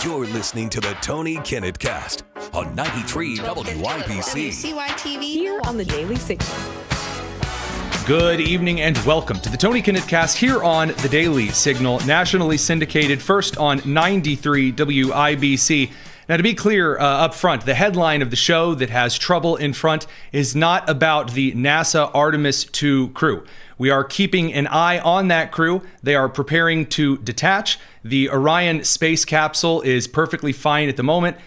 You're listening to the Tony Kinnett Cast on 93 WIBC. WCYTV Here on the Daily Signal. Good evening and welcome to the Tony Kinnett Cast here on the Daily Signal, nationally syndicated first on 93 WIBC. Now, to be clear up front, the headline of the show that has trouble in front is not about the NASA Artemis II crew. We are keeping an eye on that crew. They are preparing to detach. The Orion space capsule is perfectly fine at the moment.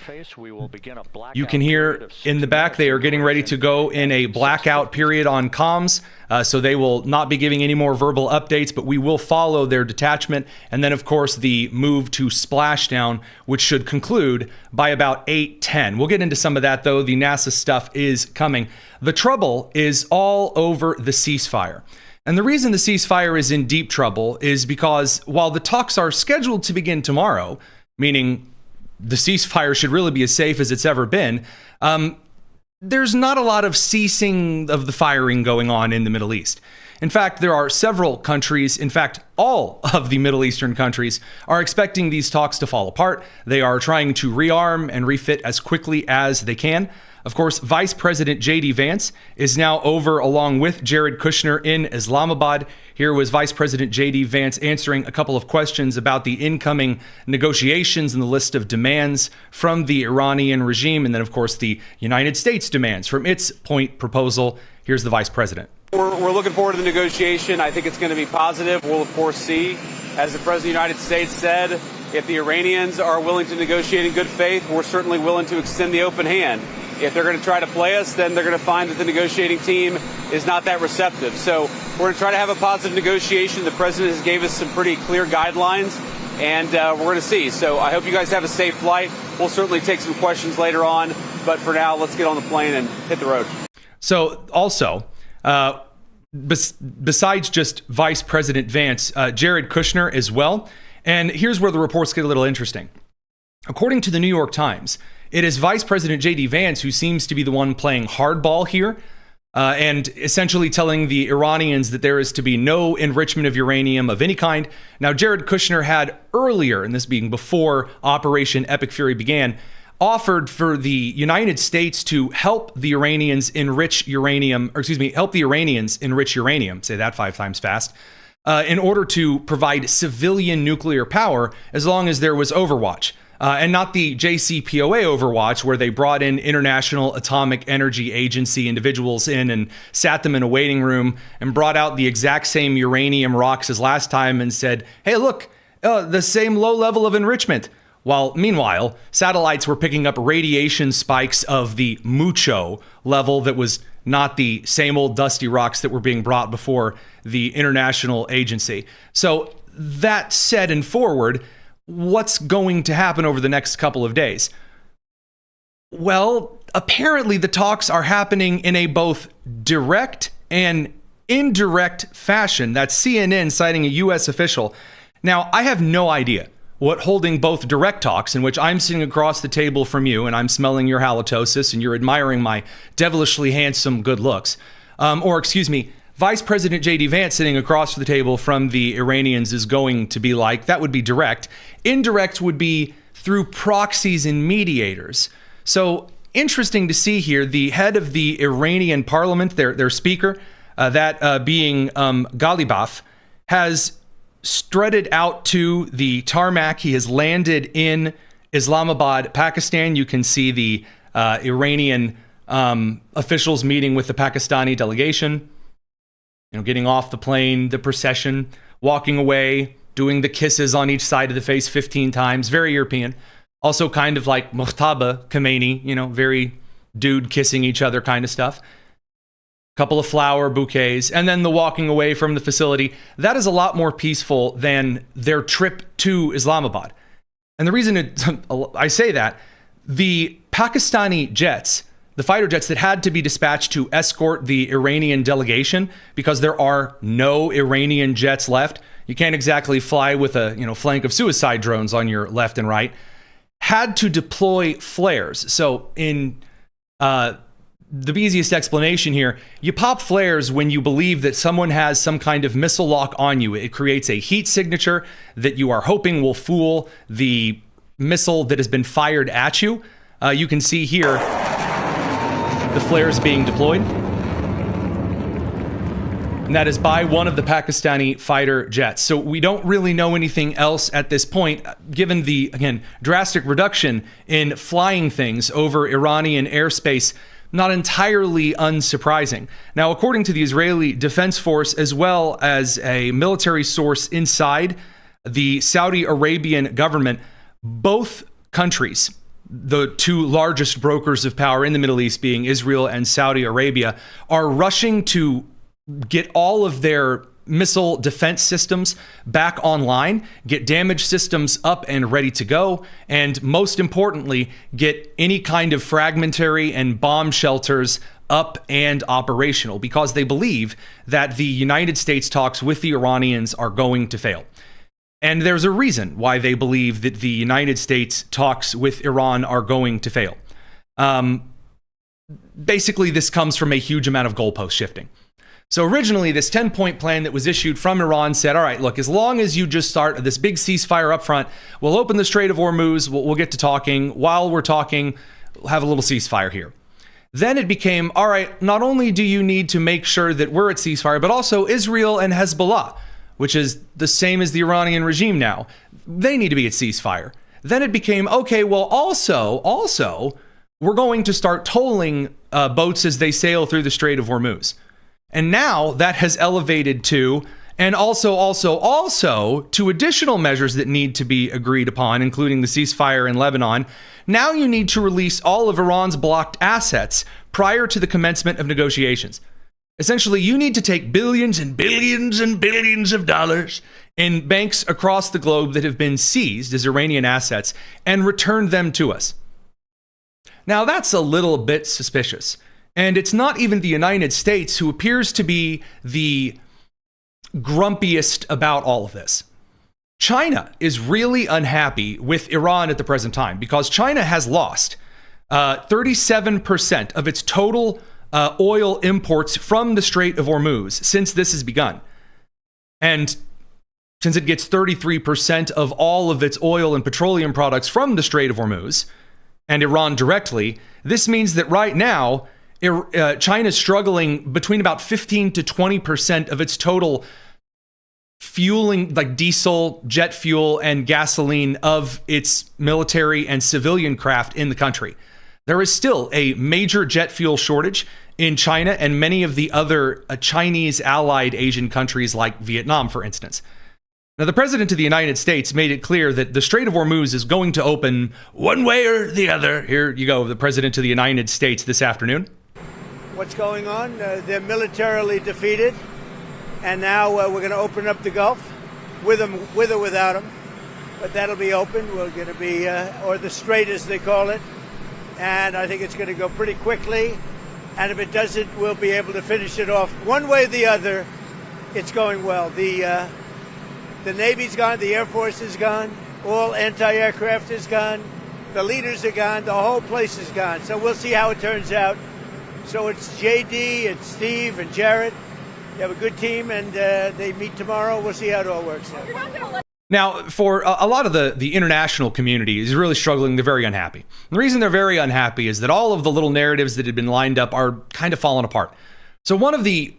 You can hear in the back they are getting ready to go in a blackout period on comms, so they will not be giving any more verbal updates, but we will follow their detachment. And then, of course, the move to splashdown, which should conclude by about 8:10. We'll get into some of that, though. The NASA stuff is coming. The trouble is all over the ceasefire. And the reason the ceasefire is in deep trouble is because while the talks are scheduled to begin tomorrow, meaning the ceasefire should really be as safe as it's ever been, there's not a lot of ceasing of the firing going on in the Middle East. In fact, there are several countries, in fact, all of the Middle Eastern countries are expecting these talks to fall apart. They are trying to rearm and refit as quickly as they can. Of course, Vice President JD Vance is now over along with Jared Kushner in Islamabad. Here was Vice President JD Vance answering a couple of questions about the incoming negotiations and the list of demands from the Iranian regime, and then, of course, the United States demands from its point proposal. Here's the Vice President. We're looking forward to the negotiation. I think it's going to be positive. We'll, of course, see, as the President of the United States said, if the Iranians are willing to negotiate in good faith, we're certainly willing to extend the open hand. If they're going to try to play us, then they're going to find that the negotiating team is not that receptive. So we're going to try to have a positive negotiation. The president has gave us some pretty clear guidelines, and we're going to see. So I hope you guys have a safe flight. We'll certainly take some questions later on. But for now, let's get on the plane and hit the road. So also, besides just Vice President Vance, Jared Kushner as well. And here's where the reports get a little interesting. According to the New York Times, it is Vice President JD Vance who seems to be the one playing hardball here and essentially telling the Iranians that there is to be no enrichment of uranium of any kind. Now, Jared Kushner had earlier, and this being before Operation Epic Fury began, offered for the United States to help the Iranians enrich uranium, help the Iranians enrich uranium, say that 5 times fast, in order to provide civilian nuclear power as long as there was Overwatch. And not the JCPOA Overwatch, where they brought in International Atomic Energy Agency individuals in and sat them in a waiting room and brought out the exact same uranium rocks as last time and said, hey, look, the same low level of enrichment. While meanwhile, satellites were picking up radiation spikes of the mucho level that was not the same old dusty rocks that were being brought before the international agency. So that said and forward, what's going to happen over the next couple of days? Well, apparently the talks are happening in a both direct and indirect fashion. That's CNN citing a U.S. official. Now, I have no idea what holding both direct talks, in which I'm sitting across the table from you and I'm smelling your halitosis and you're admiring my devilishly handsome good looks, Vice President JD Vance sitting across the table from the Iranians is going to be like. That would be direct. Indirect would be through proxies and mediators. So interesting to see here, the head of the Iranian parliament, their speaker, being Ghalibaf, has strutted out to the tarmac. He has landed in Islamabad, Pakistan. You can see the Iranian officials meeting with the Pakistani delegation. Getting off the plane, the procession, walking away, doing the kisses on each side of the face 15 times. Very European. Also kind of like Muhtaba Khomeini, very dude kissing each other kind of stuff. Couple of flower bouquets, and then the walking away from the facility. That is a lot more peaceful than their trip to Islamabad. And the reason I say that, the Pakistani jets, the fighter jets that had to be dispatched to escort the Iranian delegation, because there are no Iranian jets left. You can't exactly fly with a flank of suicide drones on your left and right. Had to deploy flares. So in the easiest explanation here, you pop flares when you believe that someone has some kind of missile lock on you. It creates a heat signature that you are hoping will fool the missile that has been fired at you. You can see here the flares being deployed. And that is by one of the Pakistani fighter jets. So we don't really know anything else at this point, given the, again, drastic reduction in flying things over Iranian airspace. Not entirely unsurprising. Now, according to the Israeli Defense Force, as well as a military source inside the Saudi Arabian government, both countries, the two largest brokers of power in the Middle East being Israel and Saudi Arabia, are rushing to get all of their missile defense systems back online, get damaged systems up and ready to go, and most importantly, get any kind of fragmentary and bomb shelters up and operational, because they believe that the United States talks with the Iranians are going to fail. And there's a reason why they believe that the United States talks with Iran are going to fail. Basically, this comes from a huge amount of goalpost shifting. So originally, this 10-point plan that was issued from Iran said, all right, look, as long as you just start this big ceasefire up front, we'll open the Strait of Hormuz, we'll get to talking. While we're talking, we'll have a little ceasefire here. Then it became, all right, not only do you need to make sure that we're at ceasefire, but also Israel and Hezbollah, which is the same as the Iranian regime now, they need to be at ceasefire. Then it became, okay, well, also, we're going to start tolling boats as they sail through the Strait of Hormuz. And now that has elevated to, and also to additional measures that need to be agreed upon, including the ceasefire in Lebanon. Now you need to release all of Iran's blocked assets prior to the commencement of negotiations. Essentially, you need to take billions and billions and billions of dollars in banks across the globe that have been seized as Iranian assets and return them to us. Now, that's a little bit suspicious. And it's not even the United States who appears to be the grumpiest about all of this. China is really unhappy with Iran at the present time because China has lost 37% of its total oil imports from the Strait of Hormuz since this has begun. And since it gets 33% of all of its oil and petroleum products from the Strait of Hormuz and Iran directly, this means that right now, China is struggling between about 15 to 20% of its total fueling, like diesel, jet fuel, and gasoline of its military and civilian craft in the country. There is still a major jet fuel shortage in China and many of the other Chinese allied Asian countries like Vietnam, for instance. Now, the president of the United States made it clear that the Strait of Hormuz is going to open one way or the other. Here you go, the president of the United States this afternoon. What's going on? They're militarily defeated, and now we're going to open up the Gulf, with or without them. But that'll be open. We're going to be, or the Strait as they call it, and I think it's going to go pretty quickly. And if it doesn't, we'll be able to finish it off one way or the other. It's going well. The Navy's gone, the Air Force is gone, all anti-aircraft is gone, the leaders are gone, the whole place is gone. So we'll see how it turns out. So it's JD, it's Steve, and Jared. You have a good team, and they meet tomorrow. We'll see how it all works out. Now, for a lot of the international community is really struggling. They're very unhappy. And the reason they're very unhappy is that all of the little narratives that had been lined up are kind of falling apart. So one of the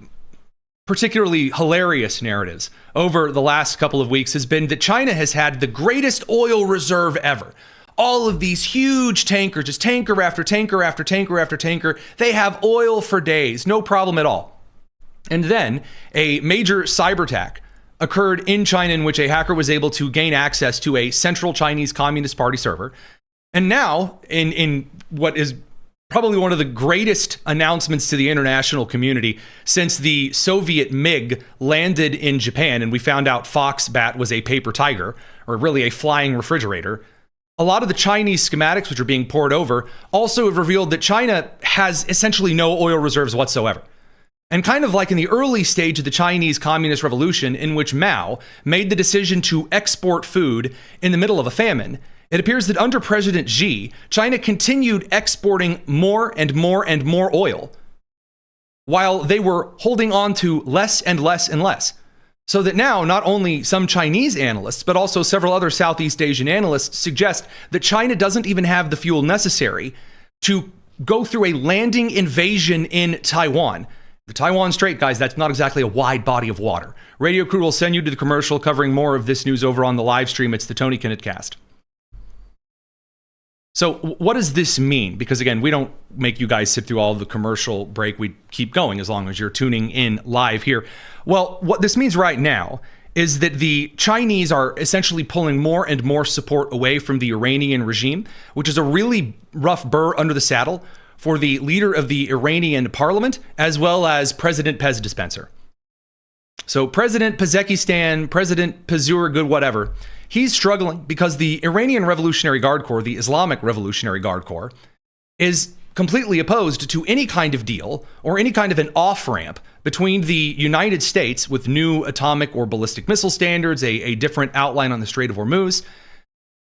particularly hilarious narratives over the last couple of weeks has been that China has had the greatest oil reserve ever. All of these huge tankers, just tanker after tanker after tanker after tanker, they have oil for days, no problem at all. And then a major cyber attack occurred in China in which a hacker was able to gain access to a central Chinese Communist Party server. And now, in what is probably one of the greatest announcements to the international community since the Soviet MiG landed in Japan and we found out Foxbat was a paper tiger, or really a flying refrigerator, a lot of the Chinese schematics which are being poured over also have revealed that China has essentially no oil reserves whatsoever. And kind of like in the early stage of the Chinese Communist Revolution, in which Mao made the decision to export food in the middle of a famine, it appears that under President Xi, China continued exporting more and more and more oil, while they were holding on to less and less and less. So that now not only some Chinese analysts, but also several other Southeast Asian analysts suggest that China doesn't even have the fuel necessary to go through a landing invasion in Taiwan. The Taiwan Strait, guys, that's not exactly a wide body of water. Radio Crew will send you to the commercial covering more of this news over on the live stream. It's the Tony Kinnett Cast. So what does this mean? Because again, we don't make you guys sit through all of the commercial break. We keep going as long as you're tuning in live here. Well, what this means right now is that the Chinese are essentially pulling more and more support away from the Iranian regime, which is a really rough burr under the saddle for the leader of the Iranian parliament, as well as President Pez Dispenser. So President Pezekistan, President Pazur, good whatever, he's struggling because the Iranian Revolutionary Guard Corps, the Islamic Revolutionary Guard Corps, is completely opposed to any kind of deal or any kind of an off-ramp between the United States with new atomic or ballistic missile standards, a different outline on the Strait of Hormuz.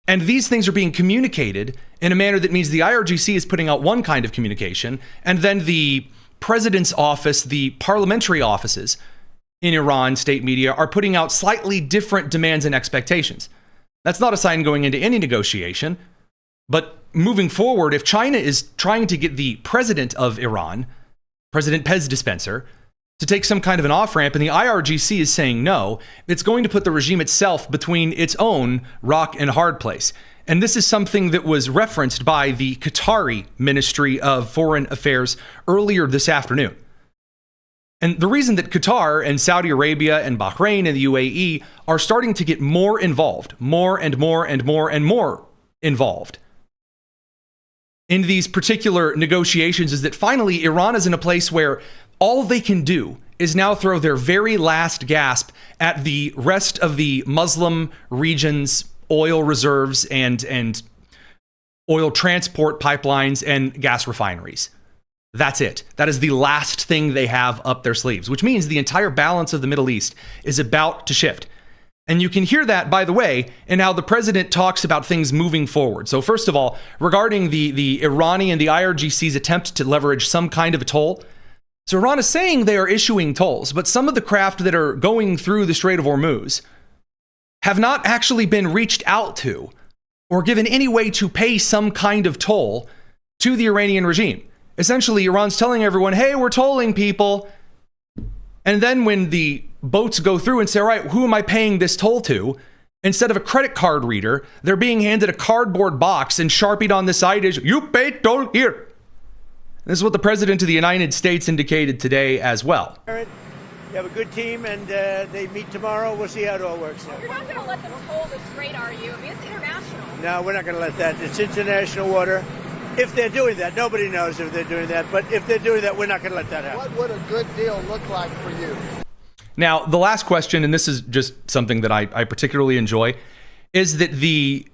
And these things are being communicated in a manner that means the IRGC is putting out one kind of communication, and then the president's office, the parliamentary offices in Iran, state media, are putting out slightly different demands and expectations. That's not a sign going into any negotiation. But moving forward, if China is trying to get the president of Iran, President Pez Dispenser, to take some kind of an off-ramp, and the IRGC is saying no, it's going to put the regime itself between its own rock and hard place. And this is something that was referenced by the Qatari Ministry of Foreign Affairs earlier this afternoon. And the reason that Qatar and Saudi Arabia and Bahrain and the UAE are starting to get more involved, more and more and more and more involved in these particular negotiations is that finally Iran is in a place where all they can do is now throw their very last gasp at the rest of the Muslim region's oil reserves and oil transport pipelines and gas refineries. That's it. That is the last thing they have up their sleeves, which means the entire balance of the Middle East is about to shift. And you can hear that, by the way, in how the president talks about things moving forward. So first of all, regarding the Iranian, the IRGC's attempt to leverage some kind of a toll. So Iran is saying they are issuing tolls, but some of the craft that are going through the Strait of Hormuz have not actually been reached out to or given any way to pay some kind of toll to the Iranian regime. Essentially, Iran's telling everyone, hey, we're tolling people. And then when the boats go through and say, all right, who am I paying this toll to? Instead of a credit card reader, they're being handed a cardboard box and sharpied on the side is, you pay toll here. This is what the President of the United States indicated today as well. You have a good team, and they meet tomorrow. We'll see how it all works out. You're not going to let them toll the strait, are you? I mean, it's international. No, we're not going to let that. It's international water. If they're doing that, nobody knows if they're doing that. But if they're doing that, we're not going to let that happen. What would a good deal look like for you? Now, the last question, and this is just something that I particularly enjoy, is that the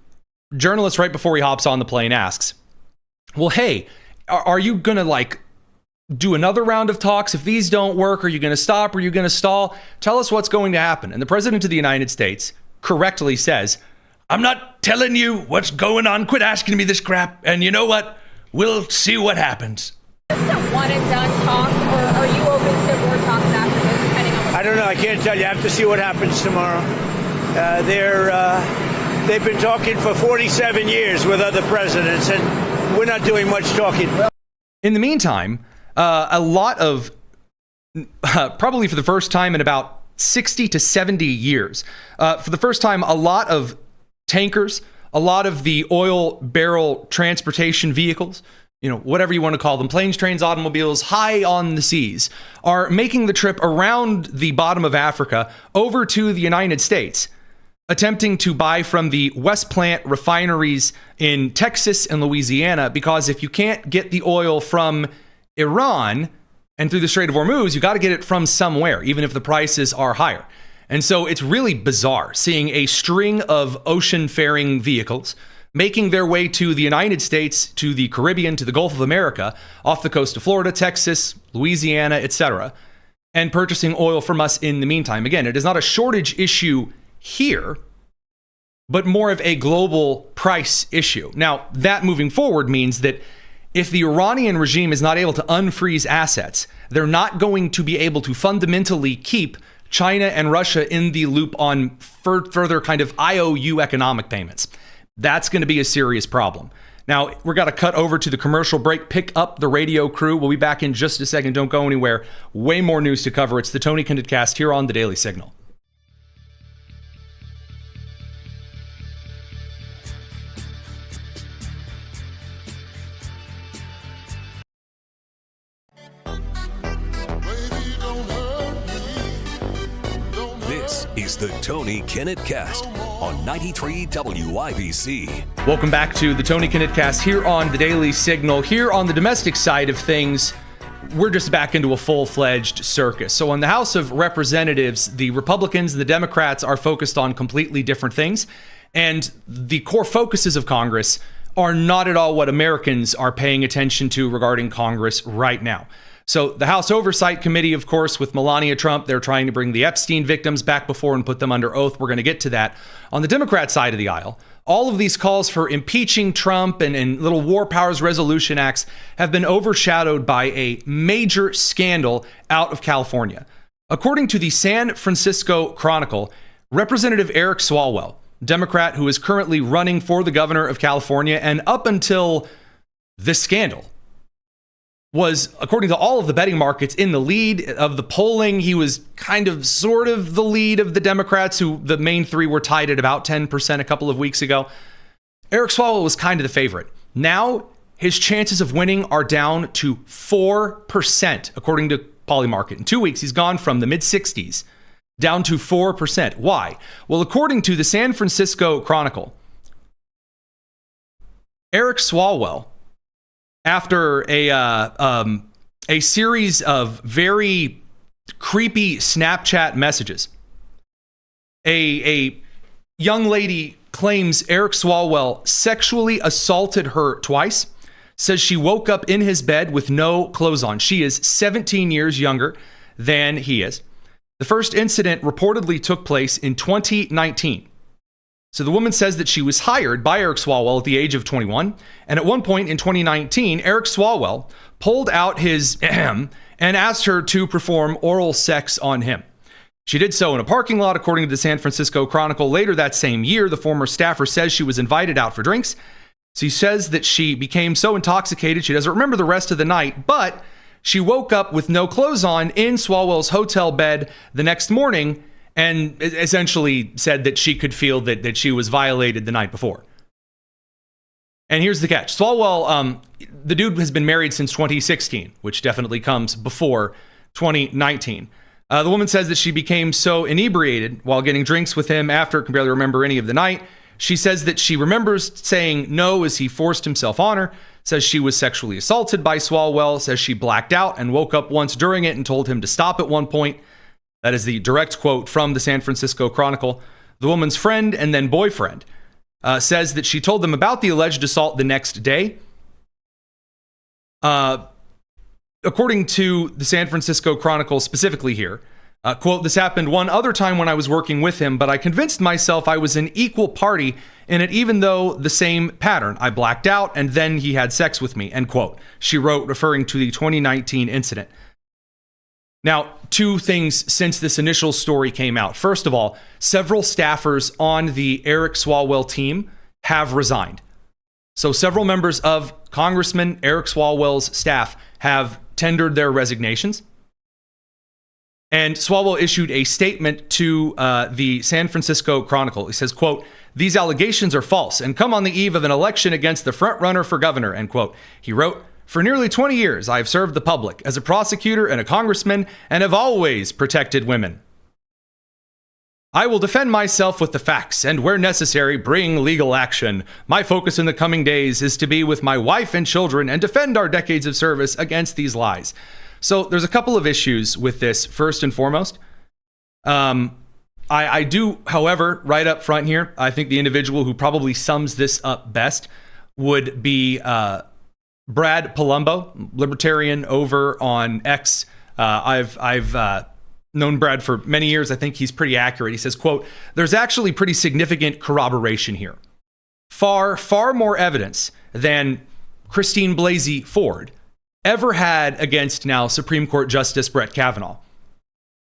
journalist right before he hops on the plane asks, well, hey, are you going to do another round of talks? If these don't work, are you going to stop? Are you going to stall? Tell us what's going to happen. And the President of the United States correctly says, I'm not telling you what's going on. Quit asking me this crap. And you know what? We'll see what happens. Is this a one and done talk, or are you open to more talks after this, depending on I don't know. I can't tell you. I have to see what happens tomorrow. They've been talking for 47 years with other presidents, and we're not doing much talking. In the meantime, a lot of, probably for the first time in about 60 to 70 years, for the first time, a lot of tankers, a lot of the oil barrel transportation vehicles, whatever you want to call them, planes, trains, automobiles, high on the seas, are making the trip around the bottom of Africa over to the United States, attempting to buy from the West Plant refineries in Texas and Louisiana, because if you can't get the oil from Iran and through the Strait of Hormuz, you got to get it from somewhere, even if the prices are higher. And so it's really bizarre seeing a string of ocean-faring vehicles making their way to the United States, to the Caribbean, to the Gulf of America, off the coast of Florida, Texas, Louisiana, etc., and purchasing oil from us in the meantime. Again, it is not a shortage issue here, but more of a global price issue. Now, that moving forward means that if the Iranian regime is not able to unfreeze assets, they're not going to be able to fundamentally keep China and Russia in the loop on further kind of IOU economic payments. That's going to be a serious problem. Now, we're going to cut over to the commercial break, pick up the radio crew. We'll be back in just a second. Don't go anywhere. Way more news to cover. It's the Tony Kinnett Cast here on the Daily Signal. This is the Tony Kinnett Cast on 93 WIBC. Welcome back to the Tony Kinnett Cast here on the Daily Signal. Here on the domestic side of things, we're just back into a full-fledged circus. So in the House of Representatives, the Republicans and the Democrats are focused on completely different things. And the core focuses of Congress are not at all what Americans are paying attention to regarding Congress right now. So the House Oversight Committee, of course, with Melania Trump, they're trying to bring the Epstein victims back before and put them under oath. We're going to get to that. On the Democrat side of the aisle, all of these calls for impeaching Trump and little war powers resolution acts have been overshadowed by a major scandal out of California. According to the San Francisco Chronicle, Representative Eric Swalwell, Democrat who is currently running for the governor of California, and up until this scandal, was, according to all of the betting markets, in the lead of the polling. He was kind of sort of the lead of the Democrats, who the main three were tied at about 10% a couple of weeks ago. Eric Swalwell was kind of the favorite. Now his chances of winning are down to 4%, according to Polymarket. In 2 weeks, he's gone from the mid-60s down to 4%. Why? Well, according to the San Francisco Chronicle, Eric Swalwell, after a series of very creepy Snapchat messages, a young lady claims Eric Swalwell sexually assaulted her twice, says she woke up in his bed with no clothes on. She is 17 years younger than he is. The first incident reportedly took place in 2019. So the woman says that she was hired by Eric Swalwell at the age of 21. And at one point in 2019, Eric Swalwell pulled out his and asked her to perform oral sex on him. She did so in a parking lot, according to the San Francisco Chronicle. Later that same year, the former staffer says she was invited out for drinks. She says that she became so intoxicated she doesn't remember the rest of the night, but she woke up with no clothes on in Swalwell's hotel bed the next morning, and essentially said that she could feel that she was violated the night before. And here's the catch. Swalwell, the dude has been married since 2016, which definitely comes before 2019. The woman says that she became so inebriated while getting drinks with him after, can barely remember any of the night. She says that she remembers saying no as he forced himself on her, says she was sexually assaulted by Swalwell, says she blacked out and woke up once during it and told him to stop at one point. That is the direct quote from the San Francisco Chronicle. The woman's friend and then boyfriend says that she told them about the alleged assault the next day. According to the San Francisco Chronicle specifically here, quote, "This happened one other time when I was working with him, but I convinced myself I was an equal party in it, even though the same pattern. I blacked out and then he had sex with me," end quote. She wrote, referring to the 2019 incident. Now, two things since this initial story came out. First of all, several staffers on the Eric Swalwell team have resigned. So several members of Congressman Eric Swalwell's staff have tendered their resignations. And Swalwell issued a statement to the San Francisco Chronicle. He says, quote, "These allegations are false and come on the eve of an election against the front runner for governor," end quote. He wrote, "For nearly 20 years, I have served the public as a prosecutor and a congressman and have always protected women. I will defend myself with the facts and, where necessary, bring legal action. My focus in the coming days is to be with my wife and children and defend our decades of service against these lies." So there's a couple of issues with this. First and foremost, I do, however, right up front here, I think the individual who probably sums this up best would be Brad Palumbo, libertarian over on X. I've known Brad for many years. I think he's pretty accurate. He says, quote, "There's actually pretty significant corroboration here. Far, far more evidence than Christine Blasey Ford ever had against now Supreme Court Justice Brett Kavanaugh.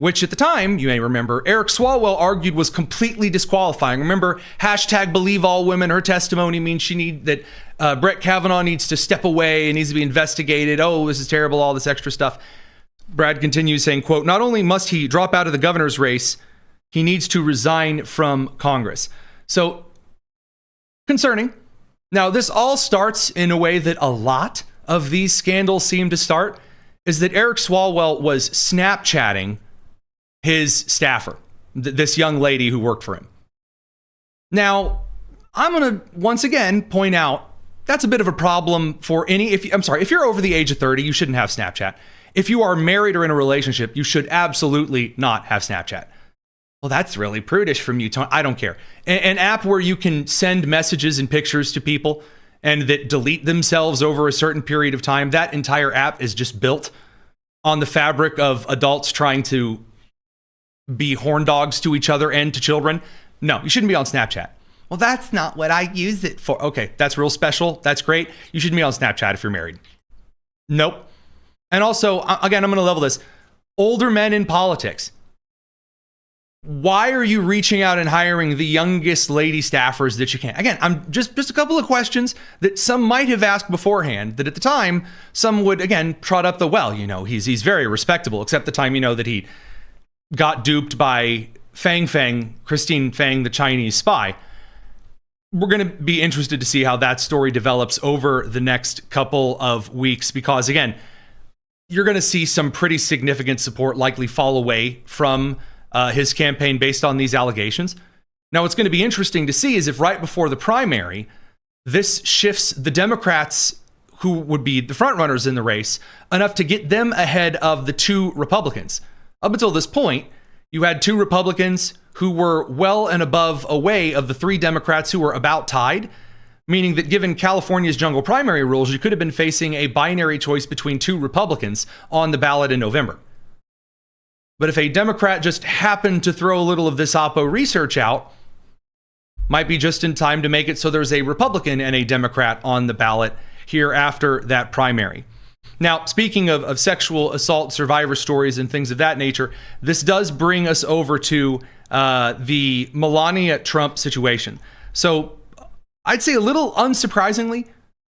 which at the time, you may remember, Eric Swalwell argued was completely disqualifying. Remember, hashtag believe all women. Her testimony means that Brett Kavanaugh needs to step away and needs to be investigated. Oh, this is terrible, all this extra stuff. Brad continues saying, quote, not only must he drop out of the governor's race, he needs to resign from Congress. So, concerning. Now, this all starts in a way that a lot of these scandals seem to start, is that Eric Swalwell was Snapchatting his staffer, this young lady who worked for him. Now, I'm going to once again point out that's a bit of a problem for if you're over the age of 30, you shouldn't have Snapchat. If you are married or in a relationship, you should absolutely not have Snapchat. Well, that's really prudish from you, Tony. I don't care. An app where you can send messages and pictures to people and that delete themselves over a certain period of time, that entire app is just built on the fabric of adults trying to be horn dogs to each other and to children. No, you shouldn't be on Snapchat. Well, that's not what I use it for. Okay, that's real special. That's great. You shouldn't be on Snapchat if you're married. Nope. And also, again, I'm going to level this. Older men in politics. Why are you reaching out and hiring the youngest lady staffers that you can? Again, I'm just a couple of questions that some might have asked beforehand that at the time, some would, again, trot up the, well, he's very respectable, except the time, that he got duped by Christine Fang, the Chinese spy. We're going to be interested to see how that story develops over the next couple of weeks, because again, you're going to see some pretty significant support likely fall away from his campaign based on these allegations. Now, what's going to be interesting to see is if right before the primary, this shifts the Democrats who would be the front runners in the race enough to get them ahead of the two Republicans. Up until this point, you had two Republicans who were well and above away of the three Democrats who were about tied, meaning that given California's jungle primary rules, you could have been facing a binary choice between two Republicans on the ballot in November. But if a Democrat just happened to throw a little of this Oppo research out, might be just in time to make it so there's a Republican and a Democrat on the ballot here after that primary. Now, speaking of sexual assault survivor stories and things of that nature, this does bring us over to the Melania Trump situation. So I'd say a little unsurprisingly,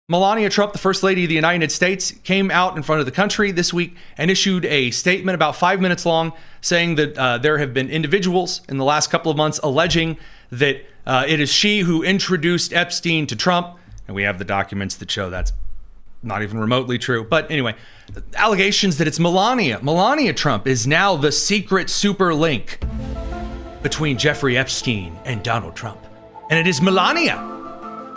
Melania Trump, the First Lady of the United States, came out in front of the country this week and issued a statement about 5 minutes long saying that there have been individuals in the last couple of months alleging that it is she who introduced Epstein to Trump. And we have the documents that show that's not even remotely true. But anyway, allegations that it's Melania. Melania Trump is now the secret super link between Jeffrey Epstein and Donald Trump. And it is Melania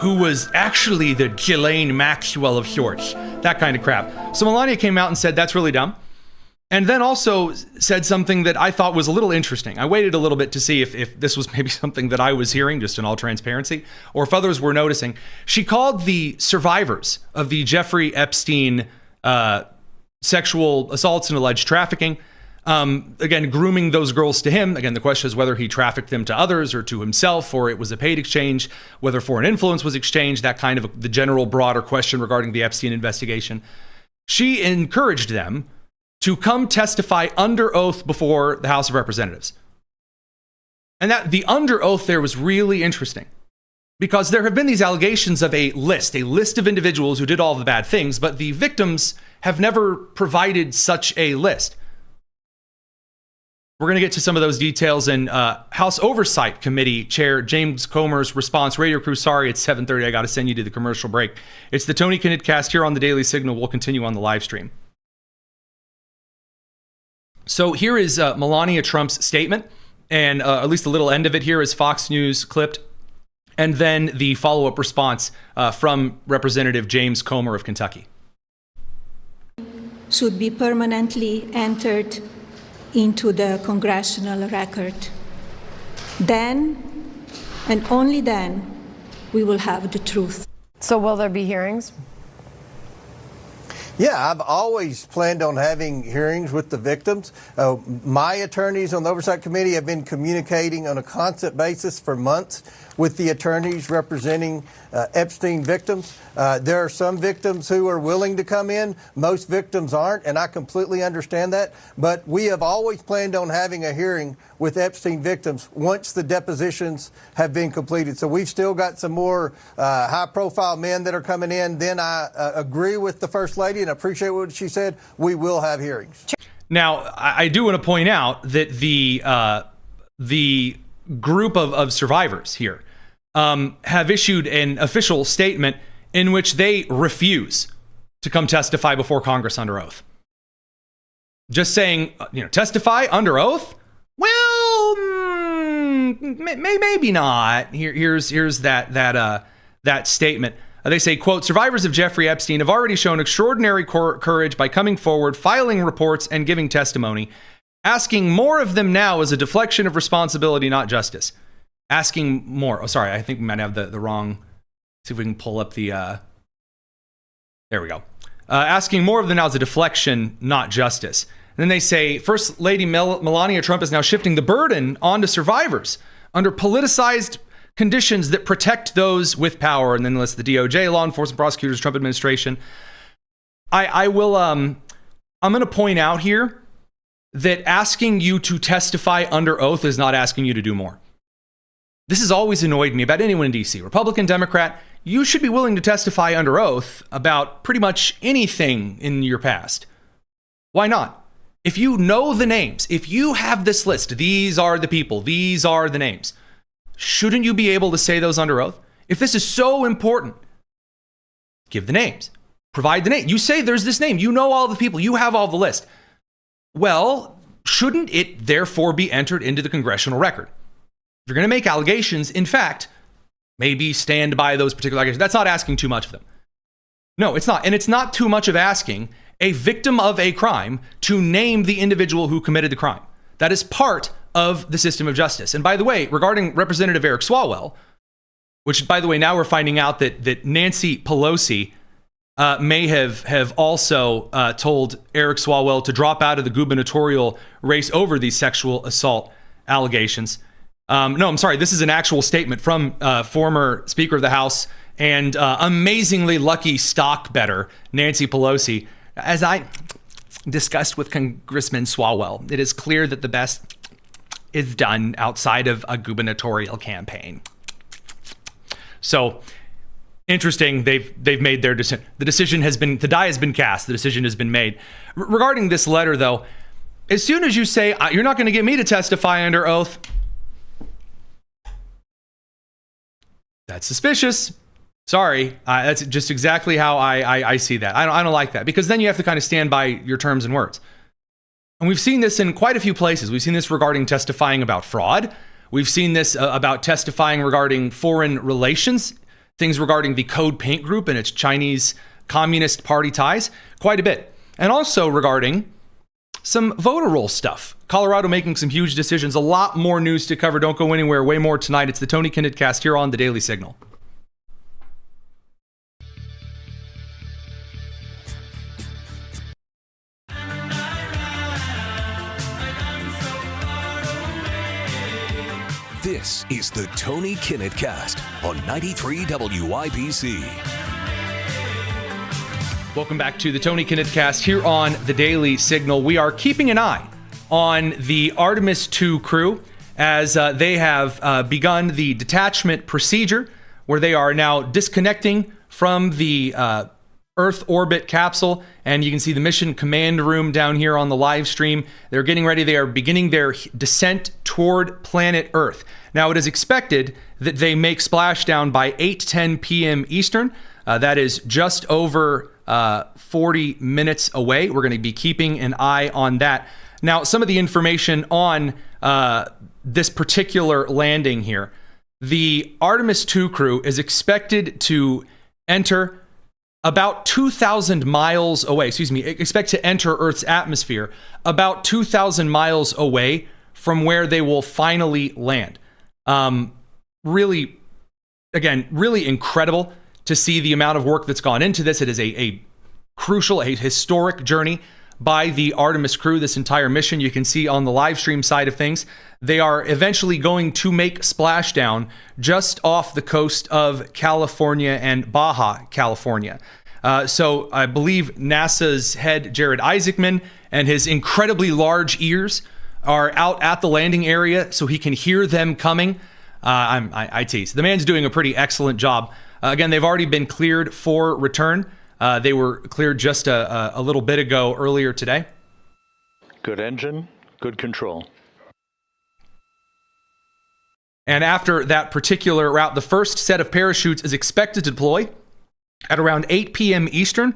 who was actually the Ghislaine Maxwell of sorts. That kind of crap. So Melania came out and said, that's really dumb. And then also said something that I thought was a little interesting. I waited a little bit to see if this was maybe something that I was hearing, just in all transparency, or if others were noticing. She called the survivors of the Jeffrey Epstein sexual assaults and alleged trafficking, again, grooming those girls to him. Again, the question is whether he trafficked them to others or to himself, or it was a paid exchange, whether foreign influence was exchanged, that kind of the general broader question regarding the Epstein investigation. She encouraged them to come testify under oath before the House of Representatives. And that the under oath there was really interesting, because there have been these allegations of a list of individuals who did all the bad things, but the victims have never provided such a list. We're going to get to some of those details in House Oversight Committee Chair James Comer's response. Radio crew, sorry, it's 7:30. I got to send you to the commercial break. It's the Tony Kinnett Cast here on the Daily Signal. We'll continue on the live stream. So here is Melania Trump's statement, and at least a little end of it here is Fox News clipped, and then the follow-up response from Representative James Comer of Kentucky. Should be permanently entered into the congressional record. Then, and only then, we will have the truth. So will there be hearings? Yeah, I've always planned on having hearings with the victims. My attorneys on the Oversight Committee have been communicating on a constant basis for months with the attorneys representing Epstein victims. There are some victims who are willing to come in. Most victims aren't, and I completely understand that. But we have always planned on having a hearing with Epstein victims once the depositions have been completed. So we've still got some more high-profile men that are coming in. Then I agree with the First Lady and appreciate what she said. We will have hearings. Now, I do want to point out that the group of survivors here have issued an official statement in which they refuse to come testify before Congress under oath. Just saying, testify under oath? Well, maybe not. Here's that statement. They say, quote, survivors of Jeffrey Epstein have already shown extraordinary courage by coming forward, filing reports, and giving testimony. Asking more of them now is a deflection of responsibility, not justice. Asking more. Oh, sorry, I think we might have the wrong. See if we can pull up the. There we go. Asking more of them now is a deflection, not justice. And then they say, First Lady Melania Trump is now shifting the burden onto survivors under politicized conditions that protect those with power. And then lists the DOJ, law enforcement, prosecutors, Trump administration. I will. I'm going to point out here that asking you to testify under oath is not asking you to do more. This has always annoyed me about anyone in D.C. Republican, Democrat, you should be willing to testify under oath about pretty much anything in your past. Why not? If you know the names, if you have this list, these are the people, these are the names, shouldn't you be able to say those under oath? If this is so important, give the names. Provide the name. You say there's this name. You know all the people. You have all the list. Well, shouldn't it therefore be entered into the congressional record? If you're going to make allegations, in fact, maybe stand by those particular allegations. That's not asking too much of them. No, it's not. And it's not too much of asking a victim of a crime to name the individual who committed the crime. That is part of the system of justice. And by the way, regarding Representative Eric Swalwell, which, by the way, now we're finding out that Nancy Pelosi may have also told Eric Swalwell to drop out of the gubernatorial race over these sexual assault allegations. No, I'm sorry. This is an actual statement from former Speaker of the House and amazingly lucky stock bettor Nancy Pelosi. As I discussed with Congressman Swalwell, it is clear that the best is done outside of a gubernatorial campaign. So interesting. They've made their decision. The die has been cast. The decision has been made. Regarding this letter, though, as soon as you say you're not going to get me to testify under oath, that's suspicious. Sorry, that's just exactly how I see that. I don't like that, because then you have to kind of stand by your terms and words. And we've seen this in quite a few places. We've seen this regarding testifying about fraud. We've seen this about testifying regarding foreign relations, things regarding the Code Pink Group and its Chinese Communist Party ties, quite a bit. And also regarding some voter roll stuff. Colorado making some huge decisions. A lot more news to cover. Don't go anywhere. Way more tonight. It's the Tony Kinnett Cast here on The Daily Signal. This is the Tony Kinnett Cast on 93 WIBC. Welcome back to the Tony Kinnett Cast here on The Daily Signal. We are keeping an eye on the Artemis II crew as they have begun the detachment procedure, where they are now disconnecting from the Earth orbit capsule. And you can see the mission command room down here on the live stream. They're getting ready. They are beginning their descent toward planet Earth. Now, it is expected that they make splashdown by 8:10 p.m. Eastern. That is just over 40 minutes away. We're going to be keeping an eye on that. Now, some of the information on this particular landing here. The Artemis II crew is expected to enter about 2,000 miles away. Expect to enter Earth's atmosphere about 2,000 miles away from where they will finally land. Really incredible to see the amount of work that's gone into this. It is a crucial, a historic journey by the Artemis crew this entire mission. You can see on the live stream side of things, they are eventually going to make splashdown just off the coast of California and Baja California. So I believe NASA's head, Jared Isaacman, and his incredibly large ears are out at the landing area so he can hear them coming. I tease. The man's doing a pretty excellent job. Again, they've already been cleared for return. They were cleared just a little bit ago, earlier today. Good engine, good control. And after that particular route, the first set of parachutes is expected to deploy at around 8 p.m. Eastern,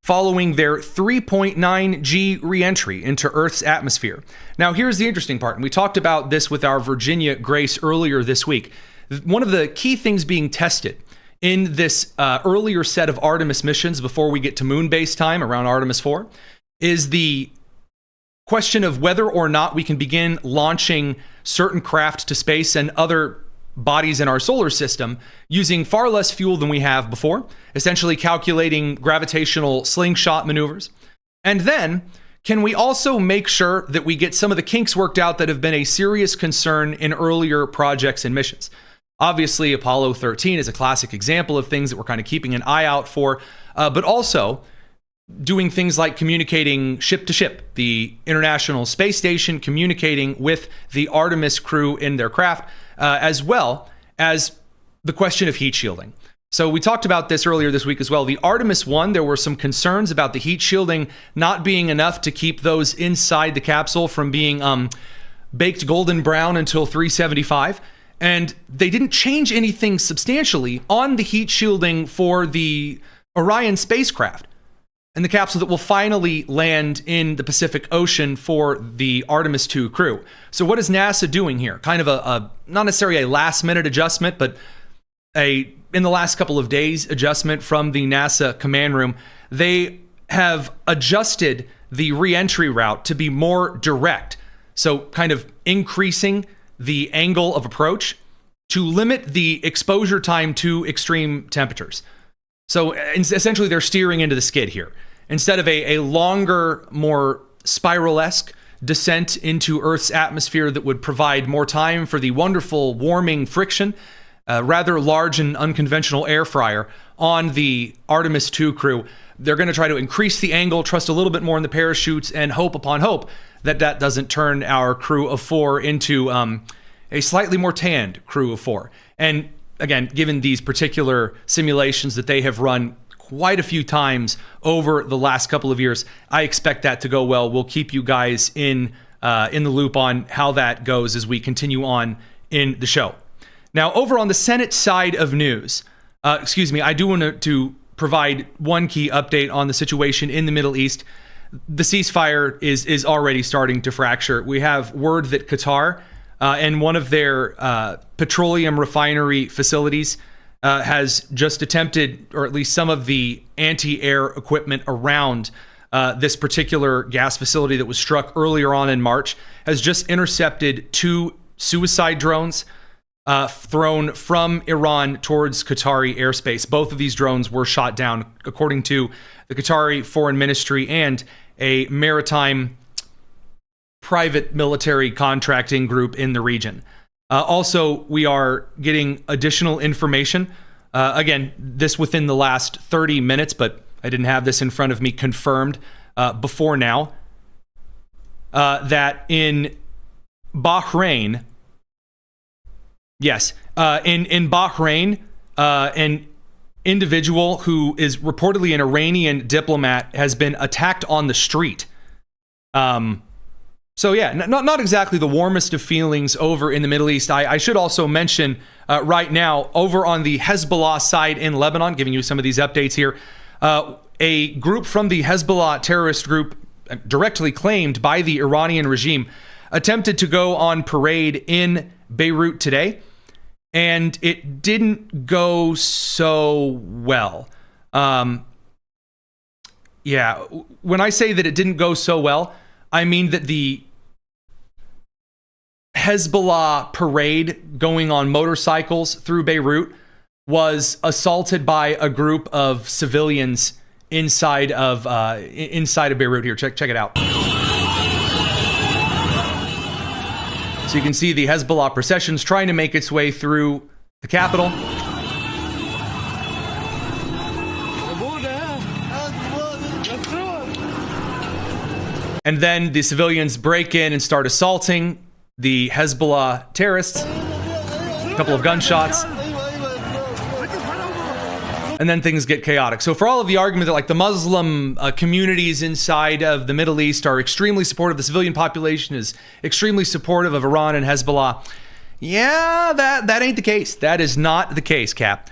following their 3.9 G reentry into Earth's atmosphere. Now, here's the interesting part, and we talked about this with our Virginia Grace earlier this week. One of the key things being tested in this earlier set of Artemis missions before we get to moon base time around Artemis 4 is the question of whether or not we can begin launching certain craft to space and other bodies in our solar system using far less fuel than we have before, essentially calculating gravitational slingshot maneuvers. And then, can we also make sure that we get some of the kinks worked out that have been a serious concern in earlier projects and missions? Obviously, Apollo 13 is a classic example of things that we're kind of keeping an eye out for, but also doing things like communicating ship to ship, the International Space Station communicating with the Artemis crew in their craft, as well as the question of heat shielding. So we talked about this earlier this week as well. The Artemis 1, there were some concerns about the heat shielding not being enough to keep those inside the capsule from being baked golden brown until 375. And they didn't change anything substantially on the heat shielding for the Orion spacecraft and the capsule that will finally land in the Pacific Ocean for the Artemis II crew. So what is NASA doing here? Kind of a not necessarily a last minute adjustment, but in the last couple of days adjustment from the NASA command room. They have adjusted the re-entry route to be more direct. So kind of increasing the angle of approach to limit the exposure time to extreme temperatures. So essentially they're steering into the skid here. Instead of a longer, more spiral-esque descent into Earth's atmosphere that would provide more time for the wonderful warming friction, rather large and unconventional air fryer on the Artemis II crew, they're going to try to increase the angle, trust a little bit more in the parachutes, and hope upon hope that that doesn't turn our crew of 4 into a slightly more tanned crew of 4. And again, given these particular simulations that they have run quite a few times over the last couple of years, I expect that to go well. We'll keep you guys in the loop on how that goes as we continue on in the show. Now, over on the Senate side of news, I do want to provide one key update on the situation in the Middle East. The ceasefire is already starting to fracture. We have word that Qatar and one of their petroleum refinery facilities has just attempted, or at least some of the anti-air equipment around this particular gas facility that was struck earlier on in March, has just intercepted 2 suicide drones thrown from Iran towards Qatari airspace. Both of these drones were shot down, according to the Qatari Foreign Ministry and a maritime private military contracting group in the region. Also, we are getting additional information. Again, this within the last 30 minutes, but I didn't have this in front of me confirmed before now, that in Bahrain, in Bahrain, an individual who is reportedly an Iranian diplomat has been attacked on the street. So yeah, not exactly the warmest of feelings over in the Middle East. I should also mention right now, over on the Hezbollah side in Lebanon, giving you some of these updates here, a group from the Hezbollah terrorist group, directly claimed by the Iranian regime, attempted to go on parade in Beirut today, and it didn't go so well. When I say that it didn't go so well, I mean that the Hezbollah parade going on motorcycles through Beirut was assaulted by a group of civilians inside of Beirut here. Check it out. So you can see the Hezbollah processions trying to make its way through the capital. And then the civilians break in and start assaulting the Hezbollah terrorists. A couple of gunshots. And then things get chaotic. So for all of the argument that like the Muslim communities inside of the Middle East are extremely supportive, the civilian population is extremely supportive of Iran and Hezbollah. Yeah, that ain't the case. That is not the case, Cap.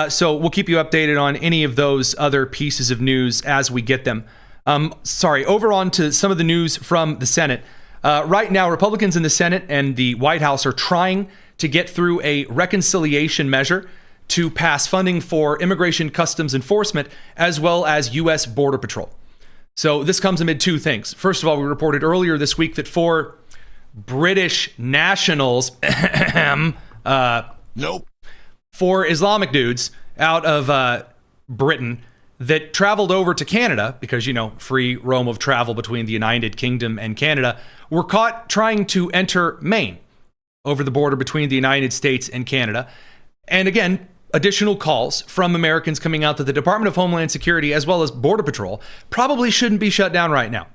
So we'll keep you updated on any of those other pieces of news as we get them. Over on to some of the news from the Senate. Right now, Republicans in the Senate and the White House are trying to get through a reconciliation measure to pass funding for immigration customs enforcement as well as U.S. Border Patrol. So this comes amid two things. First of all, we reported earlier this week that 4 British nationals, 4 Islamic dudes out of Britain that traveled over to Canada, because, free roam of travel between the United Kingdom and Canada, were caught trying to enter Maine over the border between the United States and Canada. And again, additional calls from Americans coming out that the Department of Homeland Security, as well as Border Patrol, probably shouldn't be shut down right now.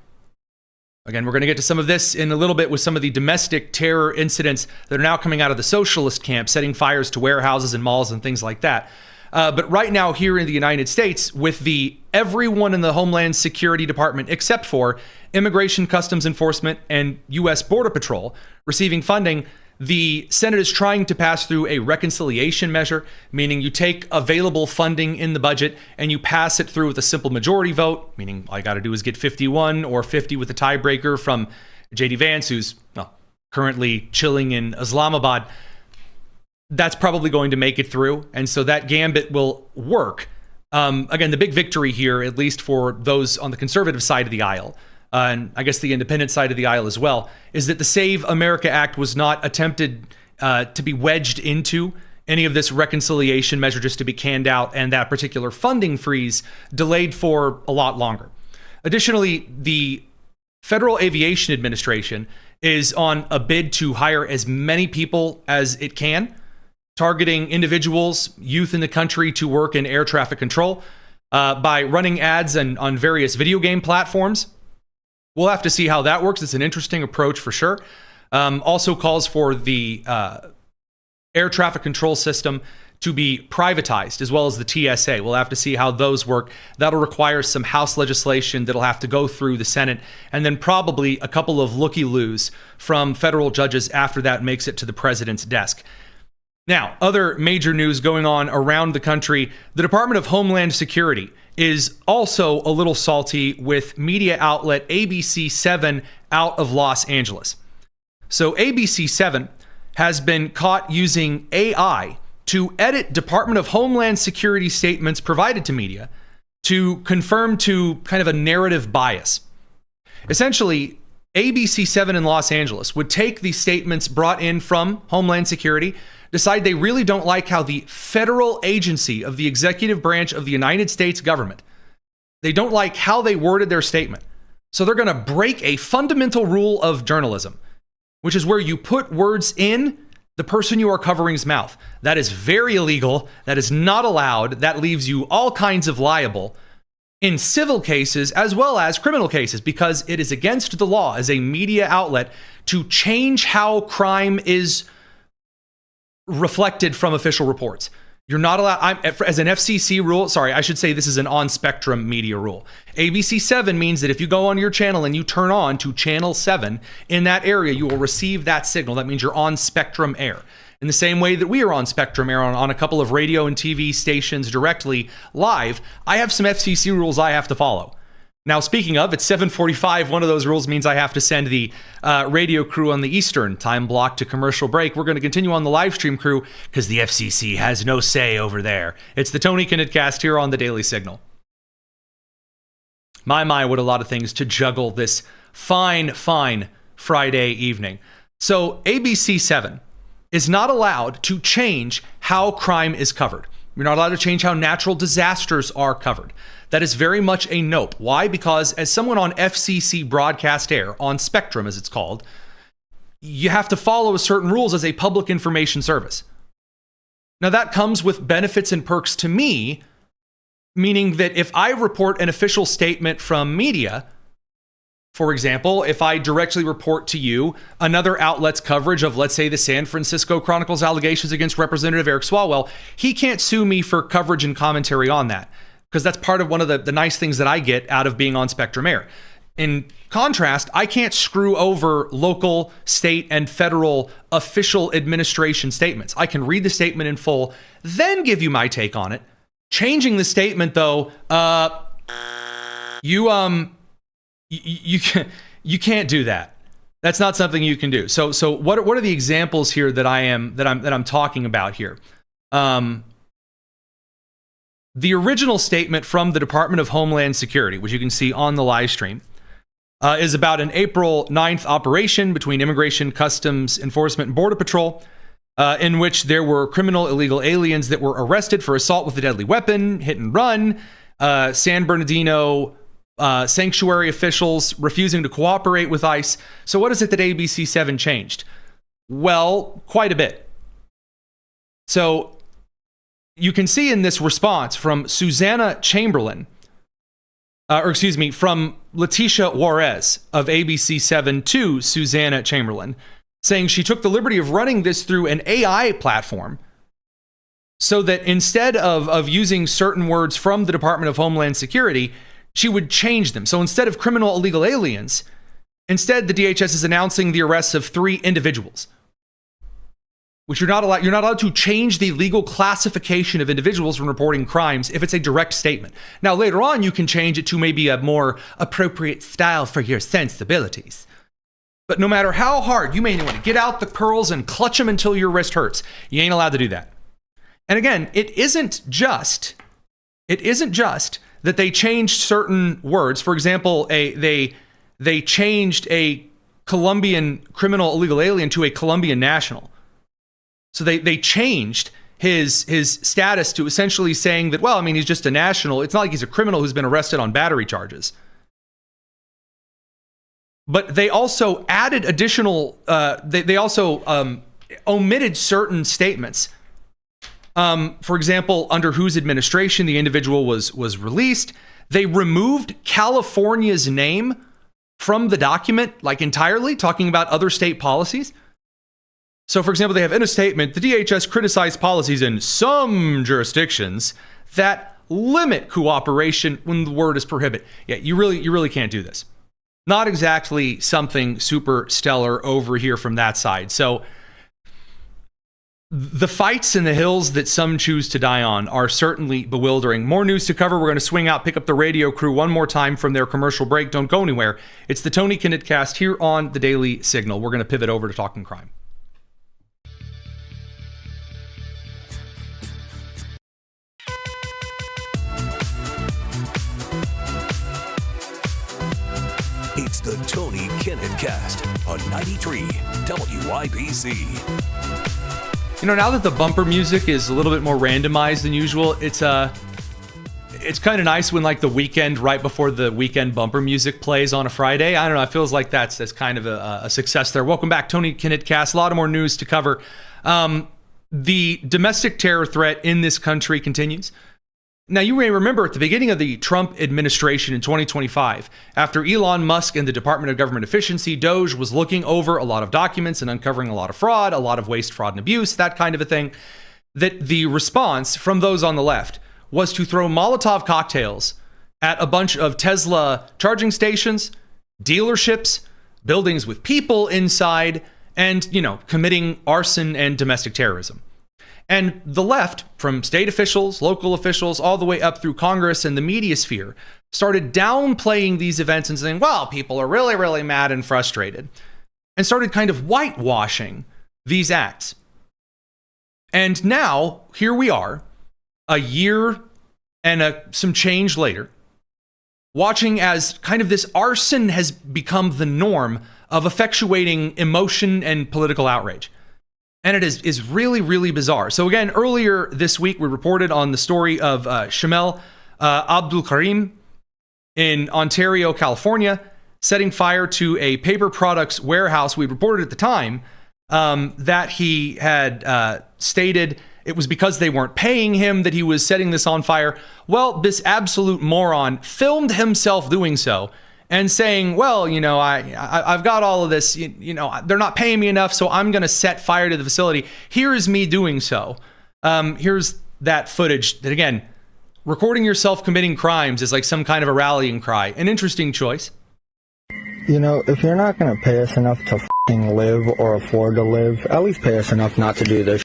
Again, we're going to get to some of this in a little bit with some of the domestic terror incidents that are now coming out of the socialist camp, setting fires to warehouses and malls and things like that. But right now here in the United States, with everyone in the Homeland Security Department, except for Immigration Customs Enforcement and U.S. Border Patrol, receiving funding, the Senate is trying to pass through a reconciliation measure, meaning you take available funding in the budget and you pass it through with a simple majority vote, meaning all you got to do is get 51 or 50 with a tiebreaker from JD Vance, who's currently chilling in Islamabad. That's probably going to make it through. And so that gambit will work. Again, the big victory here, at least for those on the conservative side of the aisle, and I guess the independent side of the aisle as well, is that the Save America Act was not attempted to be wedged into any of this reconciliation measure just to be canned out, and that particular funding freeze delayed for a lot longer. Additionally, the Federal Aviation Administration is on a bid to hire as many people as it can, targeting individuals, youth in the country to work in air traffic control by running ads on various video game platforms. We'll have to see how that works. It's an interesting approach for sure. Also calls for the air traffic control system to be privatized, as well as the TSA. We'll have to see how those work. That'll require some House legislation that'll have to go through the Senate, and then probably a couple of looky-loos from federal judges after that makes it to the president's desk. Now, other major news going on around the country. The Department of Homeland Security is also a little salty with media outlet ABC7 out of Los Angeles. So ABC7 has been caught using AI to edit Department of Homeland Security statements provided to media to conform to kind of a narrative bias. Essentially, ABC7 in Los Angeles would take the statements brought in from Homeland Security, decide they really don't like how the federal agency of the executive branch of the United States government, they don't like how they worded their statement. So they're going to break a fundamental rule of journalism, which is where you put words in the person you are covering's mouth. That is very illegal. That is not allowed. That leaves you all kinds of liable in civil cases as well as criminal cases, because it is against the law as a media outlet to change how crime is reflected from official reports. You're not allowed, as an FCC rule, sorry, I should say this is an on-spectrum media rule. ABC7 means that if you go on your channel and you turn on to channel 7, in that area, you will receive that signal. That means you're on spectrum air. In the same way that we are on spectrum air on a couple of radio and TV stations directly live, I have some FCC rules I have to follow. Now, speaking of, it's 7:45. One of those rules means I have to send the radio crew on the Eastern time block to commercial break. We're going to continue on the live stream crew because the FCC has no say over there. It's the Tony Kinnett here on the Daily Signal. My, what a lot of things to juggle this fine Friday evening. So ABC7 is not allowed to change how crime is covered. You're not allowed to change how natural disasters are covered. That is very much a nope. Why? Because as someone on FCC broadcast air, on Spectrum as it's called, you have to follow certain rules as a public information service. Now that comes with benefits and perks to me, meaning that if I report an official statement from media, for example, if I directly report to you another outlet's coverage of, let's say, the San Francisco Chronicle's allegations against Representative Eric Swalwell, he can't sue me for coverage and commentary on that, because that's part of one of the nice things that I get out of being on Spectrum Air. In contrast, I can't screw over local, state, and federal official administration statements. I can read the statement in full, then give you my take on it. Changing the statement, though, you can't do that. That's not something you can do. So what are the examples here that I'm talking about here? The original statement from the Department of Homeland Security, which you can see on the live stream, is about an April 9th operation between Immigration, Customs Enforcement, and Border Patrol, in which there were criminal illegal aliens that were arrested for assault with a deadly weapon, hit and run, San Bernardino sanctuary officials refusing to cooperate with ICE. So what is it that ABC7 changed? Well, quite a bit. So you can see in this response from Susanna Chamberlain, from Leticia Juarez of ABC7 to Susanna Chamberlain, saying she took the liberty of running this through an AI platform so that instead of using certain words from the Department of Homeland Security, she would change them. So instead of criminal illegal aliens, instead the DHS is announcing the arrests of 3 individuals, which you're not allowed to change the legal classification of individuals when reporting crimes if it's a direct statement. Now, later on, you can change it to maybe a more appropriate style for your sensibilities. But no matter how hard, you may want to get out the curls and clutch them until your wrist hurts. You ain't allowed to do that. And again, it isn't just that they changed certain words. For example, they changed a Colombian criminal illegal alien to a Colombian national. So they changed his status to essentially saying that, well, I mean, he's just a national. It's not like he's a criminal who's been arrested on battery charges. But they also added additional, they also omitted certain statements. For example, under whose administration the individual was released. They removed California's name from the document, like entirely, talking about other state policies. So, for example, they have in a statement, the DHS criticized policies in some jurisdictions that limit cooperation when the word is prohibit. Yeah, you really can't do this. Not exactly something super stellar over here from that side. So the fights in the hills that some choose to die on are certainly bewildering. More news to cover. We're going to swing out, pick up the radio crew one more time from their commercial break. Don't go anywhere. It's the Tony Kinnett Cast here on the Daily Signal. We're going to pivot over to talking crime. It's the Tony Kinnett Cast on 93 WIBC. You know, now that the bumper music is a little bit more randomized than usual, it's kind of nice when like the weekend, right before the weekend bumper music plays on a Friday. I don't know. It feels like that's kind of a success there. Welcome back, Tony Kinnett Cast. A lot of more news to cover. The domestic terror threat in this country continues. Now, you may remember at the beginning of the Trump administration in 2025, after Elon Musk and the Department of Government Efficiency, DOGE, was looking over a lot of documents and uncovering a lot of fraud, a lot of waste, fraud, and abuse, that kind of a thing, that the response from those on the left was to throw Molotov cocktails at a bunch of Tesla charging stations, dealerships, buildings with people inside, and, committing arson and domestic terrorism. And the left, from state officials, local officials, all the way up through Congress and the media sphere, started downplaying these events and saying, well, people are really, really mad and frustrated, and started kind of whitewashing these acts. And now, here we are, a year and some change later, watching as kind of this arson has become the norm of effectuating emotion and political outrage. And it is really, really bizarre. So again, earlier this week, we reported on the story of Shamel Abdul Karim in Ontario, California, setting fire to a paper products warehouse. We reported at the time that he had stated it was because they weren't paying him that he was setting this on fire. Well, this absolute moron filmed himself doing so and saying, well, I've got all of this, they're not paying me enough, so I'm going to set fire to the facility. Here's me doing so. Here's that footage that, again, recording yourself committing crimes is like some kind of a rallying cry. An interesting choice. If you're not going to pay us enough to f***ing live or afford to live, at least pay us enough not to do this.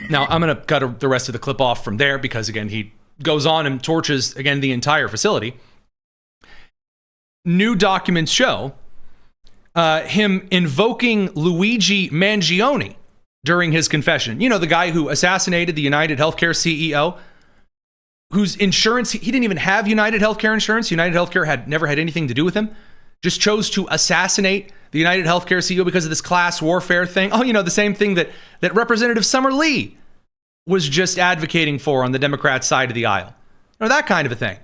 Now, I'm going to cut the rest of the clip off from there because, again, he goes on and torches, again, the entire facility. New documents show him invoking Luigi Mangione during his confession. The guy who assassinated the United Healthcare CEO, whose insurance, he didn't even have United Healthcare insurance. United Healthcare had never had anything to do with him. Just chose to assassinate the United Healthcare CEO because of this class warfare thing. The same thing that Representative Summer Lee was just advocating for on the Democrat side of the aisle, or that kind of a thing.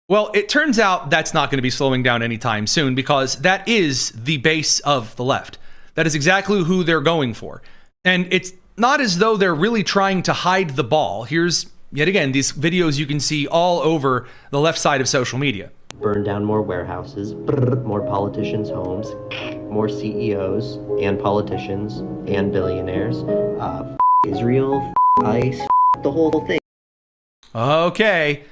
Well, it turns out that's not going to be slowing down anytime soon because that is the base of the left. That is exactly who they're going for. And it's not as though they're really trying to hide the ball. Here's, yet again, these videos you can see all over the left side of social media. Burn down more warehouses, more politicians' homes, more CEOs and politicians and billionaires, Israel, ICE, the whole thing. Okay.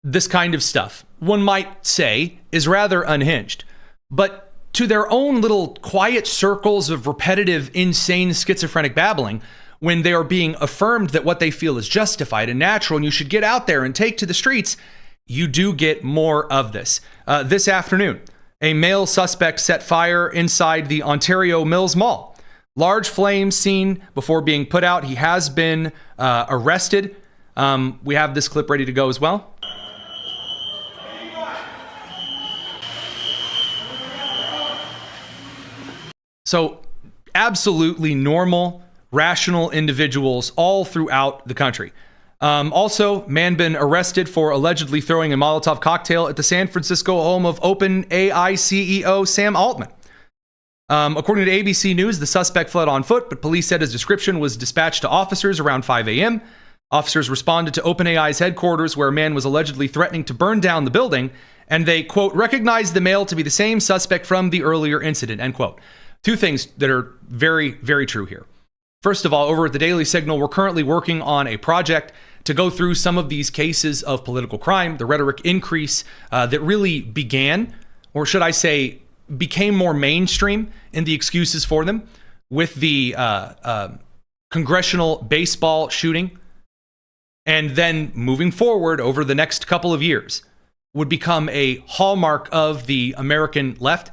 This kind of stuff, one might say, is rather unhinged. But to their own little quiet circles of repetitive, insane, schizophrenic babbling, when they are being affirmed that what they feel is justified and natural and you should get out there and take to the streets, you do get more of this. This afternoon, a male suspect set fire inside the Ontario Mills Mall. Large flames seen before being put out. He has been arrested. We have this clip ready to go as well. So absolutely normal, rational individuals all throughout the country. Also, man been arrested for allegedly throwing a Molotov cocktail at the San Francisco home of OpenAI CEO Sam Altman. According to ABC News, the suspect fled on foot, but police said his description was dispatched to officers around 5 a.m. Officers responded to OpenAI's headquarters, where a man was allegedly threatening to burn down the building, and they, quote, recognized the male to be the same suspect from the earlier incident, end quote. Two things that are very, very true here. First of all, over at the Daily Signal, we're currently working on a project to go through some of these cases of political crime, the rhetoric increase that really began, or should I say, became more mainstream in the excuses for them with the congressional baseball shooting. And then moving forward over the next couple of years would become a hallmark of the American left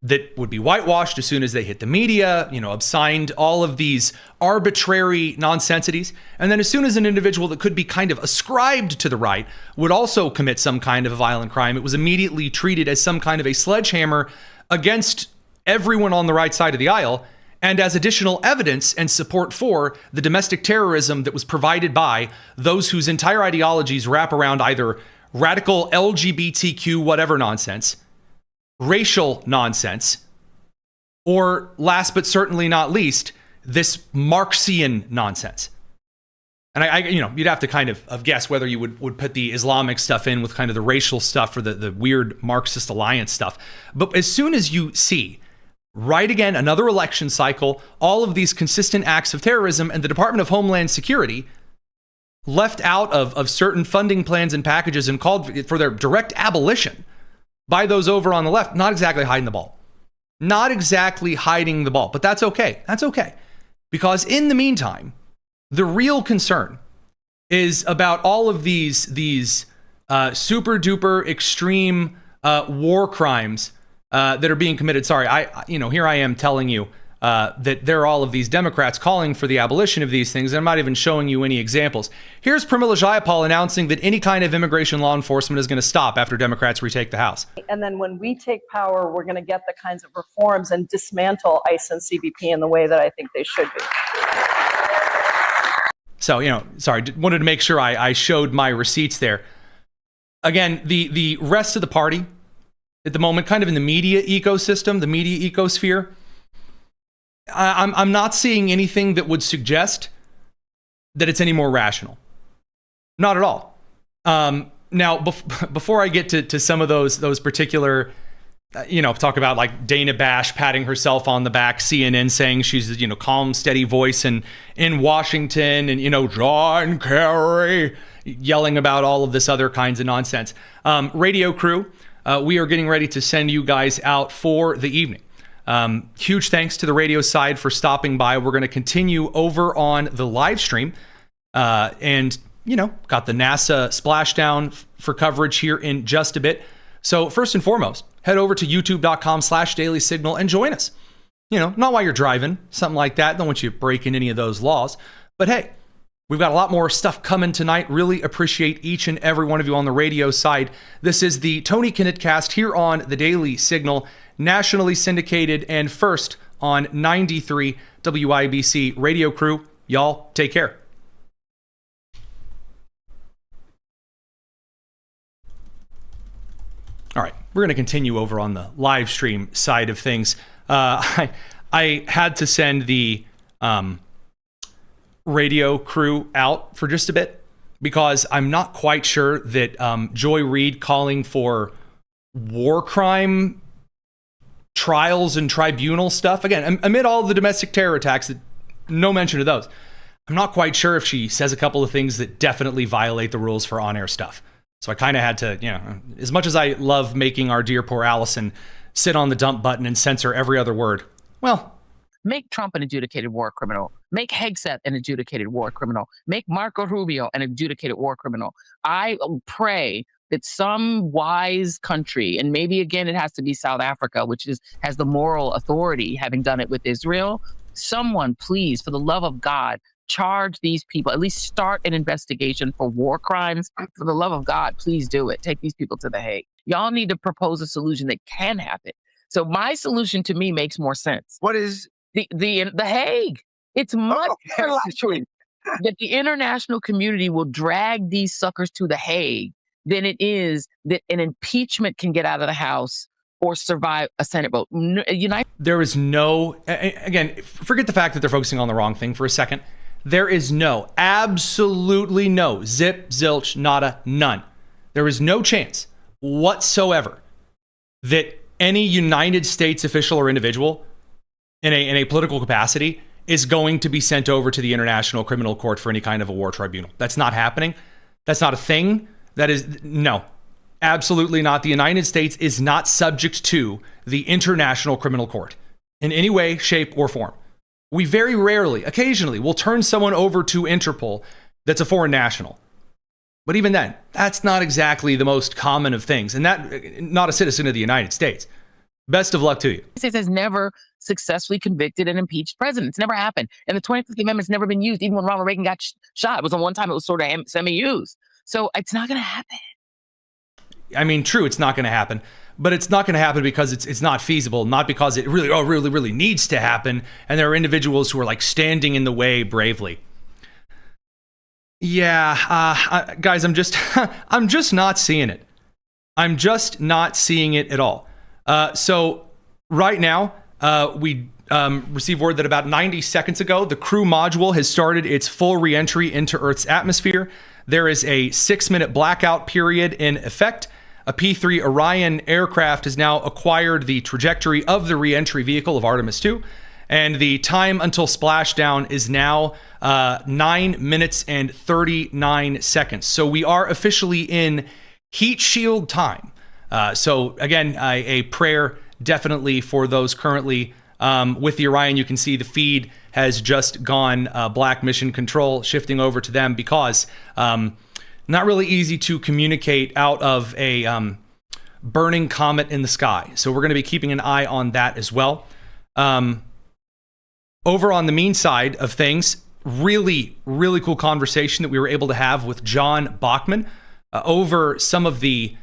that would be whitewashed as soon as they hit the media, assigned all of these arbitrary nonsensities. And then as soon as an individual that could be kind of ascribed to the right would also commit some kind of a violent crime, it was immediately treated as some kind of a sledgehammer against everyone on the right side of the aisle, and as additional evidence and support for the domestic terrorism that was provided by those whose entire ideologies wrap around either radical LGBTQ whatever nonsense, racial nonsense, or last but certainly not least, this Marxian nonsense. And I you'd have to kind of guess whether you would put the Islamic stuff in with kind of the racial stuff or the weird Marxist alliance stuff. But as soon as you see, right again, another election cycle, all of these consistent acts of terrorism, and the Department of Homeland Security left out of certain funding plans and packages and called for their direct abolition by those over on the left, not exactly hiding the ball. Not exactly hiding the ball, but that's okay. That's okay. Because in the meantime, the real concern is about all of these super duper extreme war crimes that are being committed. Sorry, here I am telling you that there are all of these Democrats calling for the abolition of these things. I'm not even showing you any examples. Here's Pramila Jayapal announcing that any kind of immigration law enforcement is going to stop after Democrats retake the House. And then when we take power, we're going to get the kinds of reforms and dismantle ICE and CBP in the way that I think they should be. So, wanted to make sure I showed my receipts there. Again, the rest of the party at the moment, kind of in the media ecosystem, the media ecosphere, I'm not seeing anything that would suggest that it's any more rational. Not at all. Now, before I get to some of those particular, talk about like Dana Bash patting herself on the back, CNN saying she's, calm, steady voice in Washington, and, John Kerry yelling about all of this other kinds of nonsense. Radio crew, we are getting ready to send you guys out for the evening. Huge thanks to the radio side for stopping by. We're going to continue over on the live stream, and got the NASA splashdown for coverage here in just a bit. So first and foremost, head over to youtube.com/Daily Signal and join us. Not while you're driving, something like that. Don't want you breaking any of those laws. But hey, we've got a lot more stuff coming tonight. Really appreciate each and every one of you on the radio side. This is the Tony Kinnett Cast here on the Daily Signal, nationally syndicated and first on 93 WIBC radio crew. Y'all take care. All right, we're going to continue over on the live stream side of things. I had to send the radio crew out for just a bit because I'm not quite sure that Joy Reid calling for war crime trials and tribunal stuff, again, amid all the domestic terror attacks, no mention of those. I'm not quite sure if she says a couple of things that definitely violate the rules for on-air stuff. So I kind of had to, as much as I love making our dear poor Allison sit on the dump button and censor every other word, well, make Trump an adjudicated war criminal. Make Hegseth an adjudicated war criminal. Make Marco Rubio an adjudicated war criminal. I pray that some wise country, and maybe again it has to be South Africa, which has the moral authority, having done it with Israel, someone please, for the love of God, charge these people, at least start an investigation for war crimes. For the love of God, please do it. Take these people to The Hague. Y'all need to propose a solution that can happen. So my solution to me makes more sense. What is the Hague? It's much more likely that the international community will drag these suckers to The Hague than it is that an impeachment can get out of the House or survive a Senate vote. There is no, again, forget the fact that they're focusing on the wrong thing for a second. There is no, absolutely no, zip, zilch, nada, none. There is no chance whatsoever that any United States official or individual in a political capacity is going to be sent over to the International Criminal Court for any kind of a war tribunal. That's not happening. That's not a thing. That is, no, absolutely not. The United States is not subject to the International Criminal Court in any way, shape, or form. We very rarely, occasionally, will turn someone over to Interpol that's a foreign national. But even then, that's not exactly the most common of things, and that not a citizen of the United States. Best of luck to you. The States has never successfully convicted and impeached presidents. It's never happened. And the 25th Amendment's never been used. Even when Ronald Reagan got shot, it was on one time it was sort of semi-used. So it's not going to happen. I mean, true, it's not going to happen. But it's not going to happen because it's not feasible, not because it really needs to happen. And there are individuals who are like standing in the way bravely. Yeah, guys, I'm just not seeing it. I'm just not seeing it at all. So right now, we received word that about 90 seconds ago, the crew module has started its full reentry into Earth's atmosphere. There is a 6-minute blackout period in effect. A P-3 Orion aircraft has now acquired the trajectory of the reentry vehicle of Artemis II, and the time until splashdown is now 9 minutes and 39 seconds. So we are officially in heat shield time. So again, a prayer definitely for those currently with the Orion. You can see the feed has just gone black mission control, shifting over to them because not really easy to communicate out of a burning comet in the sky. So we're going to be keeping an eye on that as well. Over on the mean side of things, really, really cool conversation that we were able to have with John Bachmann over some of the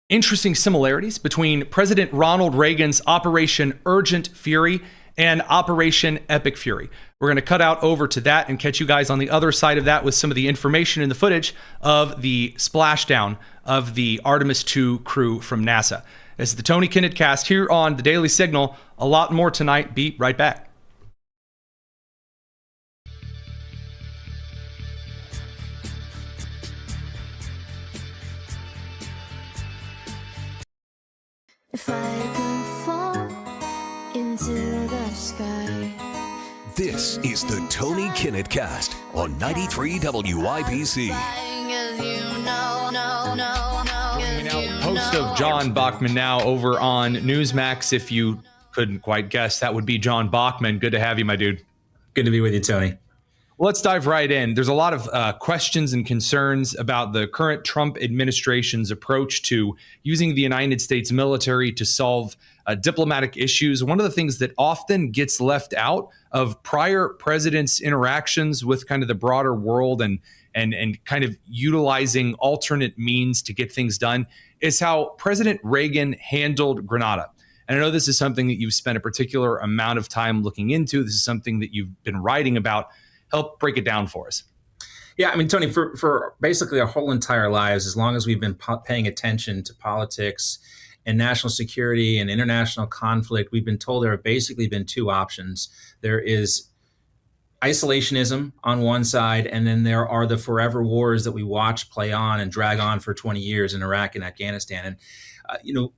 interesting similarities between President Ronald Reagan's Operation Urgent Fury and Operation Epic Fury. We're going to cut out over to that and catch you guys on the other side of that with some of the information and the footage of the splashdown of the Artemis II crew from NASA. This is the Tony Kinnett Cast here on the Daily Signal. A lot more tonight. Be right back. If I could fall into the sky. This is the Tony Kinnett Cast on 93 WIBC. Host of John Bachmann now over on Newsmax. If you couldn't quite guess, that would be John Bachmann. Good to have you, my dude. Good to be with you, Tony. Let's dive right in. There's a lot of questions and concerns about the current Trump administration's approach to using the United States military to solve diplomatic issues. One of the things that often gets left out of prior presidents' interactions with kind of the broader world and kind of utilizing alternate means to get things done is how President Reagan handled Grenada. And I know this is something that you've spent a particular amount of time looking into. This is something that you've been writing about. Help break it down for us. Yeah, I mean, Tony, for basically our whole entire lives, as long as we've been paying attention to politics and national security and international conflict, we've been told there have basically been two options. There is isolationism on one side, and then there are the forever wars that we watch play on and drag on for 20 years in Iraq and Afghanistan. And,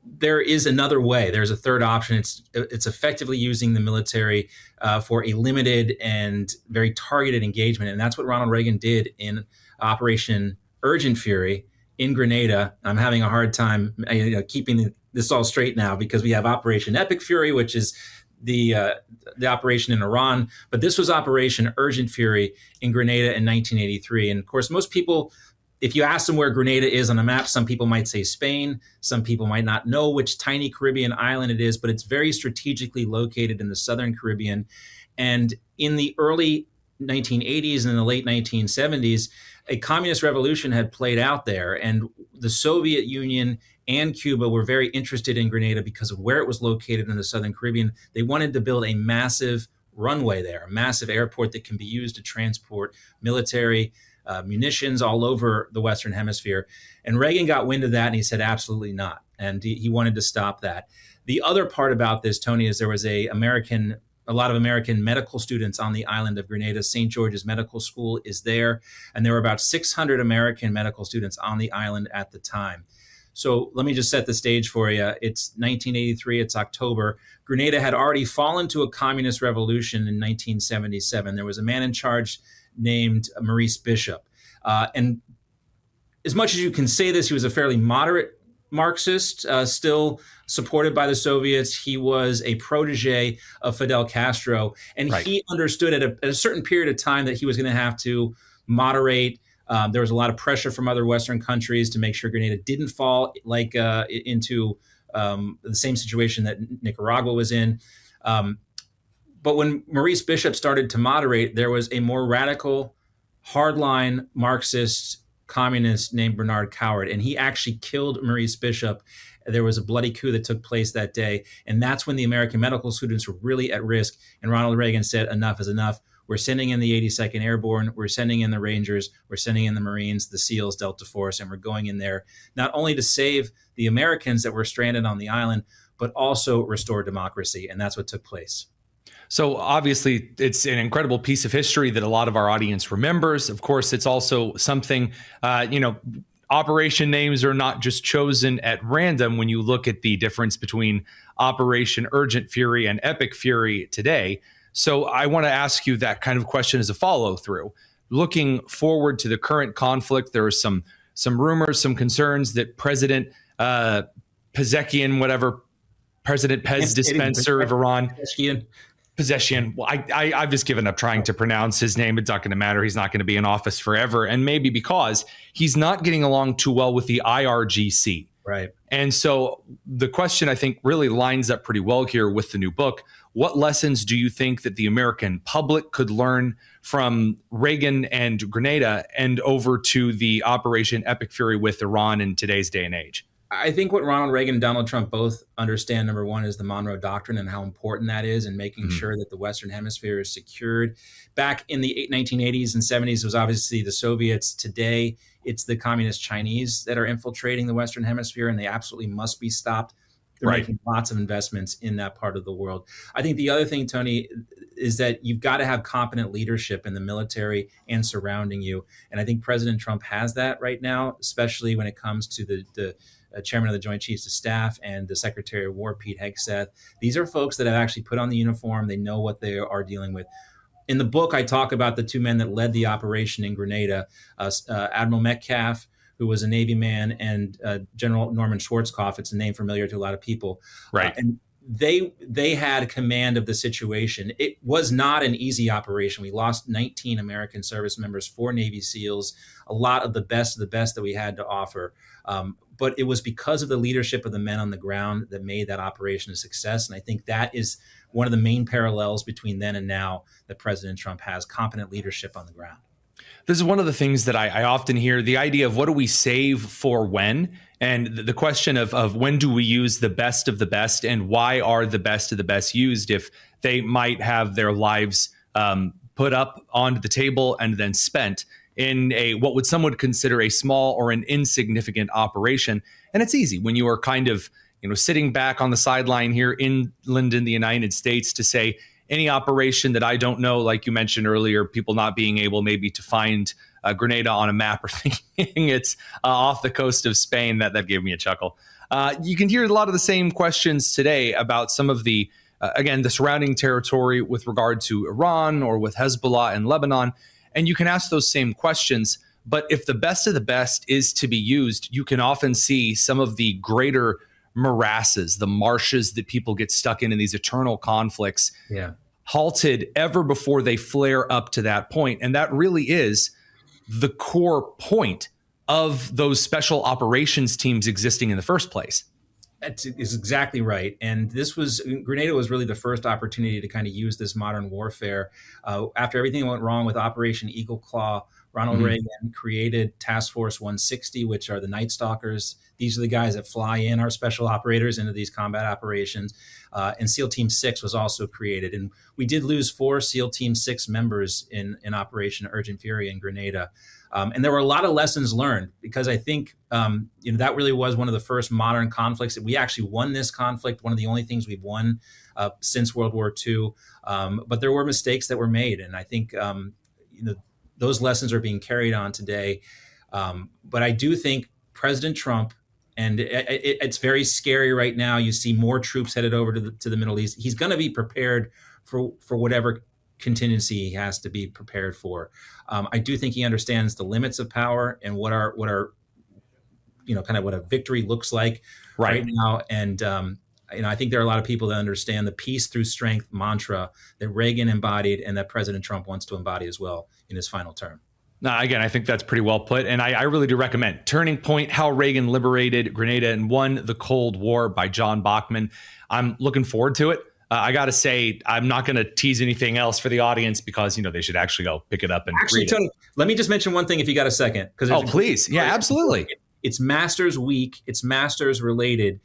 there is another way. There's a third option. It's effectively using the military for a limited and very targeted engagement. And that's what Ronald Reagan did in Operation Urgent Fury in Grenada. I'm having a hard time keeping this all straight now because we have Operation Epic Fury, which is the operation in Iran. But this was Operation Urgent Fury in Grenada in 1983. And of course, most people, if you ask them where Grenada is on a map, some people might say Spain. Some people might not know which tiny Caribbean island it is, but it's very strategically located in the southern Caribbean. And in the early 1980s and in the late 1970s, a communist revolution had played out there. And the Soviet Union and Cuba were very interested in Grenada because of where it was located in the southern Caribbean. They wanted to build a massive runway there, a massive airport that can be used to transport military munitions all over the Western Hemisphere. And Reagan got wind of that and he said, absolutely not. And he wanted to stop that. The other part about this, Tony, is there was a lot of American medical students on the island of Grenada. St. George's Medical School is there. And there were about 600 American medical students on the island at the time. So let me just set the stage for you. It's 1983, it's October. Grenada had already fallen to a communist revolution in 1977. There was a man in charge named Maurice Bishop. And as much as you can say this, he was a fairly moderate Marxist, still supported by the Soviets. He was a protege of Fidel Castro. And He understood at a certain period of time that he was going to have to moderate. There was a lot of pressure from other Western countries to make sure Grenada didn't fall into the same situation that Nicaragua was in. But when Maurice Bishop started to moderate, there was a more radical, hardline Marxist communist named Bernard Coward, and he actually killed Maurice Bishop. There was a bloody coup that took place that day, and that's when the American medical students were really at risk. And Ronald Reagan said, enough is enough. We're sending in the 82nd Airborne, we're sending in the Rangers, we're sending in the Marines, the SEALs, Delta Force, and we're going in there not only to save the Americans that were stranded on the island, but also restore democracy, and that's what took place. So obviously, it's an incredible piece of history that a lot of our audience remembers. Of course, it's also something, operation names are not just chosen at random when you look at the difference between Operation Urgent Fury and Epic Fury today. So I want to ask you that kind of question as a follow through. Looking forward to the current conflict, there are some rumors, some concerns that President Pezekian, President Pez Dispenser of Iran. Possession. Well, I've just given up trying to pronounce his name. It's not going to matter. He's not going to be in office forever. And maybe because he's not getting along too well with the IRGC. Right. And so the question, I think, really lines up pretty well here with the new book. what lessons do you think that the American public could learn from Reagan and Grenada and over to the Operation Epic Fury with Iran in today's day and age? I think what Ronald Reagan and Donald Trump both understand, number one, is the Monroe Doctrine and how important that is in making sure that the Western Hemisphere is secured. Back in the 1980s and 70s, it was obviously the Soviets. Today, it's the communist Chinese that are infiltrating the Western Hemisphere, and they absolutely must be stopped. They're making lots of investments in that part of the world. I think the other thing, Tony, is that you've got to have competent leadership in the military and surrounding you. And I think President Trump has that right now, especially when it comes to the chairman of the Joint Chiefs of Staff and the Secretary of War, Pete Hegseth. These are folks that have actually put on the uniform. They know what they are dealing with. In the book, I talk about the two men that led the operation in Grenada, Admiral Metcalf, who was a Navy man, and General Norman Schwarzkopf. It's a name familiar to a lot of people. Right. And they had command of the situation. It was not an easy operation. We lost 19 American service members, 4 Navy SEALs, a lot of the best that we had to offer. But it was because of the leadership of the men on the ground that made that operation a success. And I think that is one of the main parallels between then and now that President Trump has, competent leadership on the ground. This is one of the things that I often hear, the idea of what do we save for when? And the question of when do we use the best of the best, and why are the best of the best used if they might have their lives put up onto the table and then spent in what would some would consider a small or an insignificant operation. And it's easy when you are kind of, sitting back on the sideline here inland in the United States to say any operation that I don't know, like you mentioned earlier, people not being able maybe to find Grenada on a map or thinking it's off the coast of Spain. That gave me a chuckle. You can hear a lot of the same questions today about some of the, again, the surrounding territory with regard to Iran or with Hezbollah and Lebanon. And you can ask those same questions, but if the best of the best is to be used, you can often see some of the greater morasses, the marshes that people get stuck in these eternal conflicts, halted ever before they flare up to that point. And that really is the core point of those special operations teams existing in the first place. That is exactly right. And Grenada was really the first opportunity to kind of use this modern warfare. After everything went wrong with Operation Eagle Claw, Ronald Reagan created Task Force 160, which are the Night Stalkers. These are the guys that fly in, our special operators, into these combat operations. And SEAL Team 6 was also created. And we did lose 4 SEAL Team 6 members in Operation Urgent Fury in Grenada. And there were a lot of lessons learned, because I think that really was one of the first modern conflicts. We actually won this conflict, one of the only things we've won since World War II. But there were mistakes that were made. And I think those lessons are being carried on today. But I do think President Trump, and it's very scary right now. You see more troops headed over to the Middle East. He's going to be prepared for whatever contingency he has to be prepared for. I do think he understands the limits of power and what our kind of what a victory looks like right now. And I think there are a lot of people that understand the peace through strength mantra that Reagan embodied and that President Trump wants to embody as well in his final term. Now, again, I think that's pretty well put. And I really do recommend Turning Point, How Reagan Liberated Grenada and Won the Cold War by John Bachmann. I'm looking forward to it. I got to say, I'm not going to tease anything else for the audience because, they should actually go pick it up and read it. Tony, let me just mention one thing if you got a second. Oh, please. Yeah, absolutely. It's Masters Week. It's Masters related.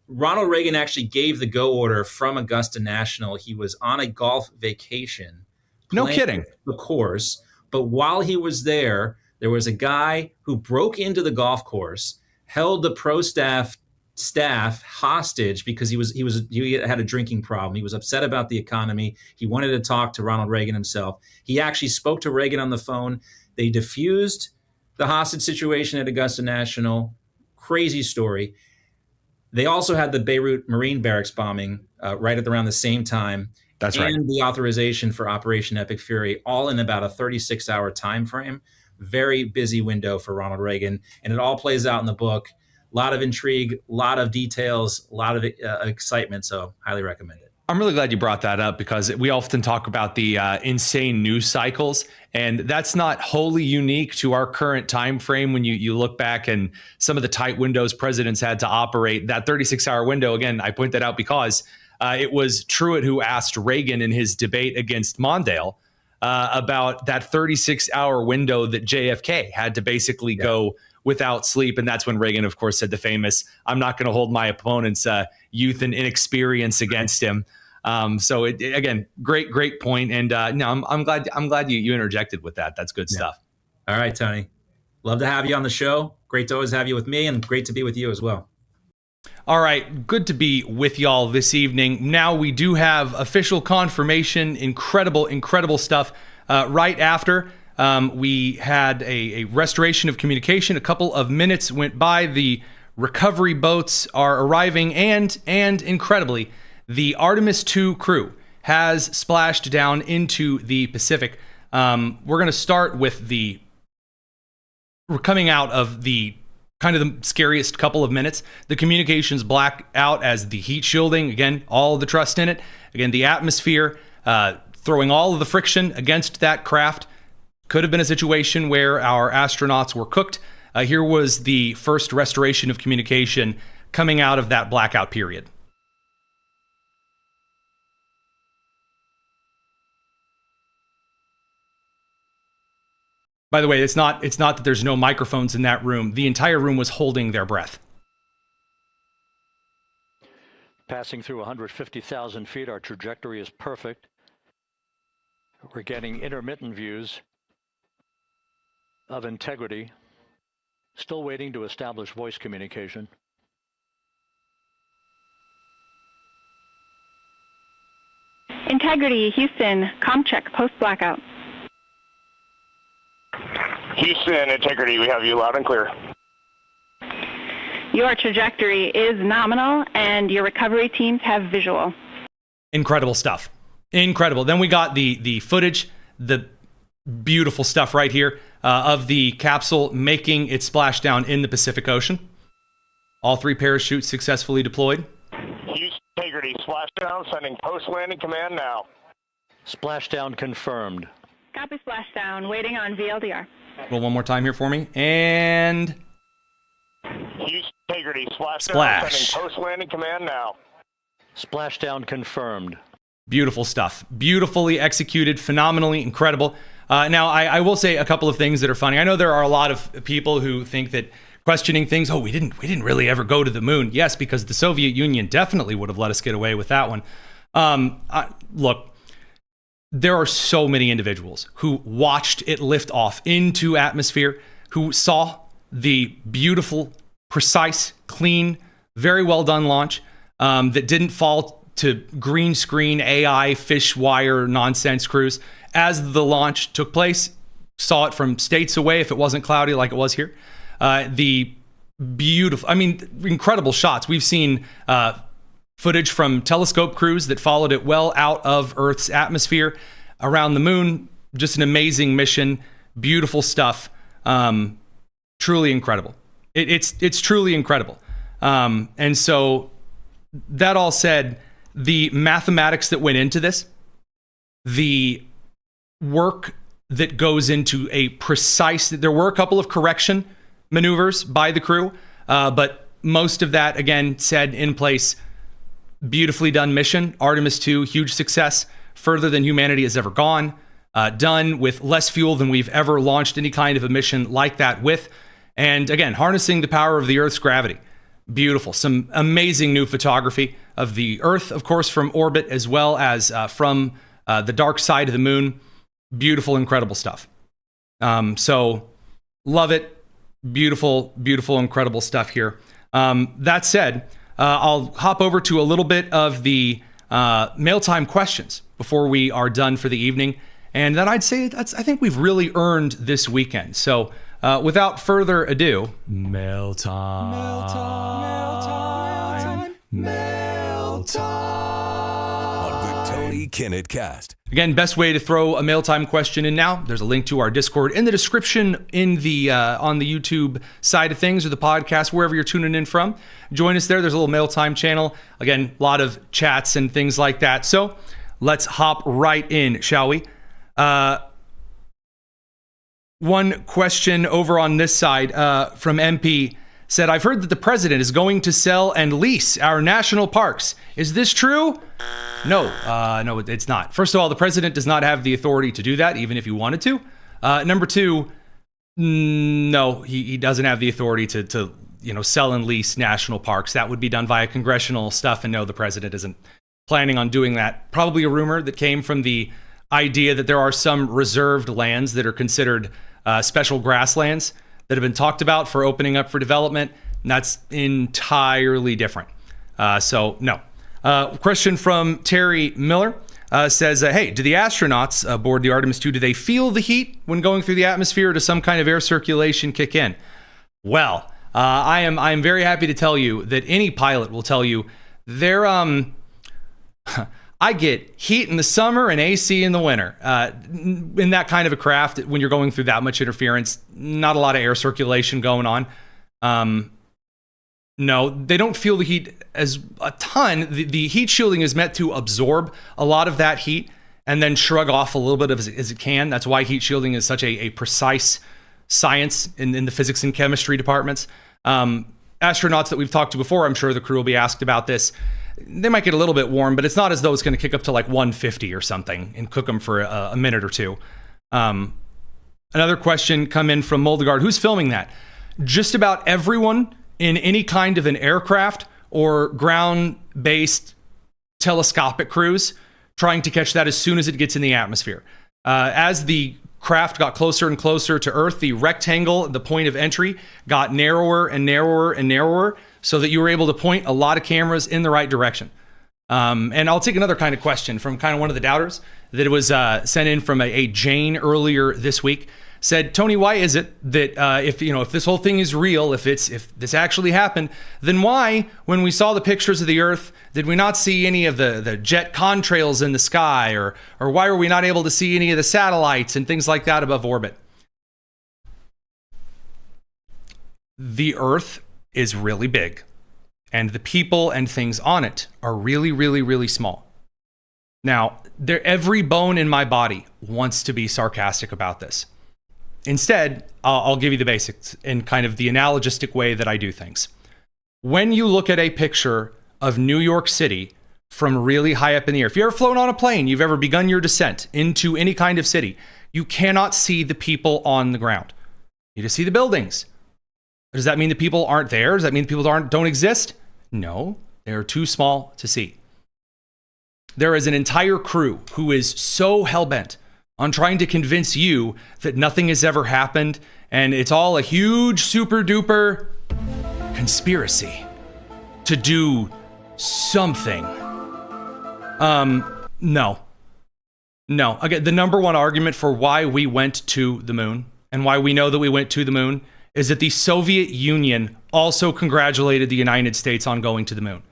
Ronald Reagan actually gave the go order from Augusta National. He was on a golf vacation. No kidding. The course. But while he was there was a guy who broke into the golf course, held the pro staff hostage because he had a drinking problem. He was upset about the economy. He wanted to talk to Ronald Reagan himself. He actually spoke to Reagan on the phone. They diffused the hostage situation at Augusta National. Crazy story. They also had the Beirut Marine Barracks bombing right at around the same time. That's right. And the authorization for Operation Epic Fury, all in about a 36-hour time frame. Very busy window for Ronald Reagan. And it all plays out in the book. A lot of intrigue, a lot of details, a lot of excitement. So highly recommend it. I'm really glad you brought that up because we often talk about the insane news cycles, and that's not wholly unique to our current time frame. When you look back and some of the tight windows presidents had to operate, that 36-hour window, again, I point that out because It was Truitt who asked Reagan in his debate against Mondale about that 36-hour window that JFK had to basically go without sleep. And that's when Reagan, of course, said the famous, "I'm not going to hold my opponent's youth and inexperience against him." So again, great point. And no, I'm glad you interjected with that. That's good stuff. All right, Tony. Love to have you on the show. Great to always have you with me, and great to be with you as well. All right, good to be with y'all this evening. Now we do have official confirmation, incredible stuff. Right after we had a restoration of communication, a couple of minutes went by. The recovery boats are arriving, and incredibly, the Artemis II crew has splashed down into the Pacific. We're going to start with we're coming out of the kind of the scariest couple of minutes. The communications black out as the heat shielding, again, all the trust in it. Again, the atmosphere, throwing all of the friction against that craft. Could have been a situation where our astronauts were cooked. Here was the first restoration of communication coming out of that blackout period. By the way, it's not that there's no microphones in that room. The entire room was holding their breath. Passing through 150,000 feet, our trajectory is perfect. We're getting intermittent views of integrity. Still waiting to establish voice communication. Integrity, Houston, comm check, post-blackout. Houston, Integrity, we have you loud and clear. Your trajectory is nominal, and your recovery teams have visual. Incredible stuff. Incredible. Then we got the footage, the beautiful stuff right here of the capsule making its splashdown in the Pacific Ocean. All 3 parachutes successfully deployed. Houston, Integrity, splashdown, sending post-landing command now. Splashdown confirmed. Copy splashdown, waiting on VLDR. Roll one more time here for me. And Houston, Integrity, splashdown, splash. sending post-landing command now. Splashdown confirmed. Beautiful stuff. Beautifully executed, phenomenally incredible. Now, I will say a couple of things that are funny. I know there are a lot of people who think that questioning things, we didn't really ever go to the moon. Yes, because the Soviet Union definitely would have let us get away with that one. Look, there are so many individuals who watched it lift off into atmosphere, who saw the beautiful, precise, clean, very well done launch that didn't fall to green screen AI fish wire nonsense crews. As the launch took place, saw it from states away if it wasn't cloudy like it was here. The beautiful, incredible shots. We've seen footage from telescope crews that followed it well out of Earth's atmosphere around the moon. Just an amazing mission. Beautiful stuff. Truly incredible. It's truly incredible. And so that all said, the mathematics that went into this, the work that goes into a precise, there were a couple of correction maneuvers by the crew, but most of that, again, said in place, beautifully done mission. Artemis II, huge success, further than humanity has ever gone, done with less fuel than we've ever launched any kind of a mission like that with. And again, harnessing the power of the Earth's gravity. Beautiful. Some amazing new photography of the Earth, of course, from orbit, as well as from the dark side of the moon. Beautiful, incredible stuff. So love it. Beautiful, incredible stuff here. That said, I'll hop over to a little bit of the mail time questions before we are done for the evening. And then I'd say I think we've really earned this weekend. So without further ado, mail time. On the Tony Kinnett Cast. Again, best way to throw a mail time question in now. There's a link to our Discord in the description in the on the YouTube side of things or the podcast, wherever you're tuning in from. Join us there. There's a little mail time channel. Again, a lot of chats and things like that. So let's hop right in, shall we? One question over on this side from MP. said, I've heard that the president is going to sell and lease our national parks. Is this true? No, no, it's not. First of all, the president does not have the authority to do that, even if he wanted to. Number two, no, he doesn't have the authority to sell and lease national parks. That would be done via congressional stuff, and no, the president isn't planning on doing that. Probably a rumor that came from the idea that there are some reserved lands that are considered special grasslands that have been talked about for opening up for development. And that's entirely different. So no. Question from Terry Miller says, hey, do the astronauts aboard the Artemis II, do they feel the heat when going through the atmosphere, or does some kind of air circulation kick in? Well, I am very happy to tell you that any pilot will tell you they're I get heat in the summer and AC in the winter. In that kind of a craft, when you're going through that much interference, not a lot of air circulation going on. No, they don't feel the heat as a ton. The heat shielding is meant to absorb a lot of that heat and then shrug off a little bit as it can. That's why heat shielding is such a precise science in the physics and chemistry departments. Astronauts that we've talked to before, I'm sure the crew will be asked about this. They might get a little bit warm, but it's not as though it's going to kick up to like 150 or something and cook them for a minute or two. Another question come in from Moldegard. Who's filming that? Just about everyone in any kind of an aircraft or ground-based telescopic cruise trying to catch that as soon as it gets in the atmosphere. As the craft got closer and closer to Earth, the rectangle, the point of entry, got narrower and narrower and narrower, so that you were able to point a lot of cameras in the right direction. And I'll take another kind of question from kind of one of the doubters that was sent in from a Jane earlier this week. Said, Tony, why is it that if this whole thing is real, if this actually happened, then why, when we saw the pictures of the Earth, did we not see any of the jet contrails in the sky, or why were we not able to see any of the satellites and things like that above orbit? The Earth is really big, and the people and things on it are really, really, really small. Now, every bone in my body wants to be sarcastic about this. Instead, I'll give you the basics in kind of the analogistic way that I do things. When you look at a picture of New York City from really high up in the air, if you've ever flown on a plane, you've ever begun your descent into any kind of city, you cannot see the people on the ground. You just see the buildings. Does that mean the people aren't there? Does that mean the people don't exist? No, they're too small to see. There is an entire crew who is so hell-bent on trying to convince you that nothing has ever happened and it's all a huge super duper conspiracy to do something. No. Again, the number one argument for why we went to the moon and why we know that we went to the moon is that the Soviet Union also congratulated the United States on going to the moon.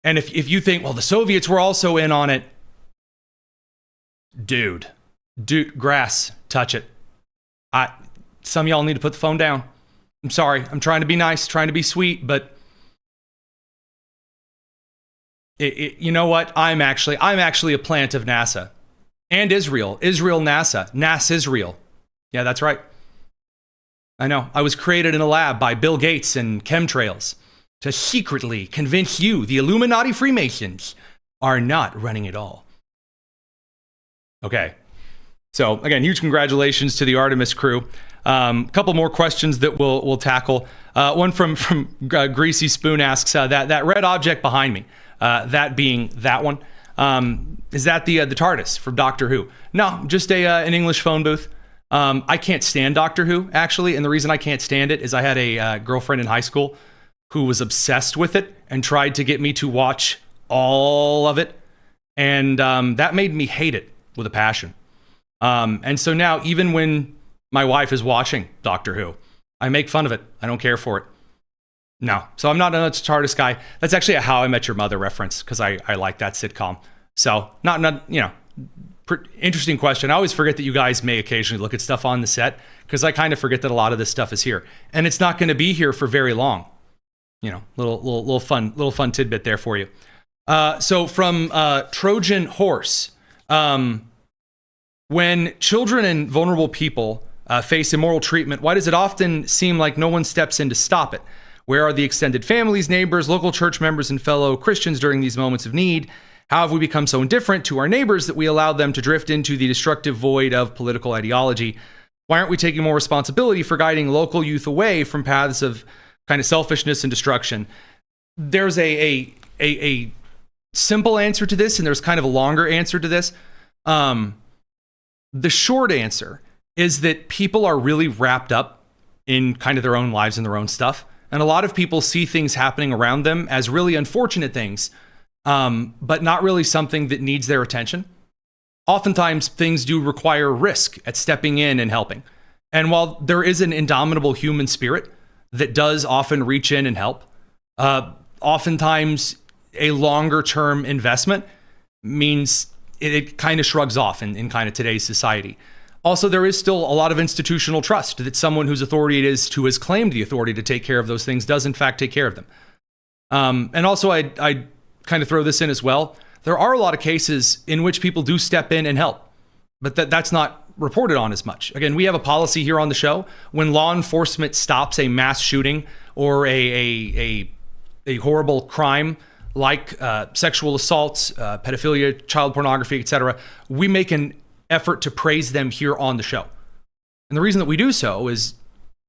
And if you think, well, the Soviets were also in on it, Dude, grass, touch it. Some of y'all need to put the phone down. I'm sorry. I'm trying to be nice, trying to be sweet, but you know what? I'm actually a plant of NASA and Israel. Israel NASA. NASA Israel. Yeah, that's right. I know. I was created in a lab by Bill Gates and chemtrails to secretly convince you the Illuminati Freemasons are not running it all. Okay, so again, huge congratulations to the Artemis crew. A couple more questions that we'll tackle. One from Greasy Spoon asks, that red object behind me, that being that one, is that the TARDIS from Doctor Who? No, just an English phone booth. I can't stand Doctor Who, actually, and the reason I can't stand it is I had a girlfriend in high school who was obsessed with it and tried to get me to watch all of it, and that made me hate it with a passion. And so now, even when my wife is watching Doctor Who, I make fun of it. I don't care for it. No. So I'm not a TARDIS guy. That's actually a How I Met Your Mother reference, because I like that sitcom. So not interesting question. I always forget that you guys may occasionally look at stuff on the set, because I kind of forget that a lot of this stuff is here. And it's not going to be here for very long. Little fun tidbit there for you. So from Trojan Horse, when children and vulnerable people face immoral treatment, why does it often seem like no one steps in to stop it? Where are the extended families, neighbors, local church members, and fellow Christians during these moments of need? How have we become so indifferent to our neighbors that we allow them to drift into the destructive void of political ideology? Why aren't we taking more responsibility for guiding local youth away from paths of kind of selfishness and destruction? There's a simple answer to this, and there's kind of a longer answer to this. The short answer is that people are really wrapped up in kind of their own lives and their own stuff. And a lot of people see things happening around them as really unfortunate things, but not really something that needs their attention. Oftentimes, things do require risk at stepping in and helping. And while there is an indomitable human spirit that does often reach in and help, oftentimes a longer term investment means it kind of shrugs off in kind of today's society. Also, there is still a lot of institutional trust that someone whose authority it is who has claimed the authority to take care of those things does in fact take care of them. And also, I kind of throw this in as well. There are a lot of cases in which people do step in and help, but that's not reported on as much. Again, we have a policy here on the show. When law enforcement stops a mass shooting or a horrible crime like sexual assaults, pedophilia, child pornography, etc., we make an effort to praise them here on the show. And the reason that we do so is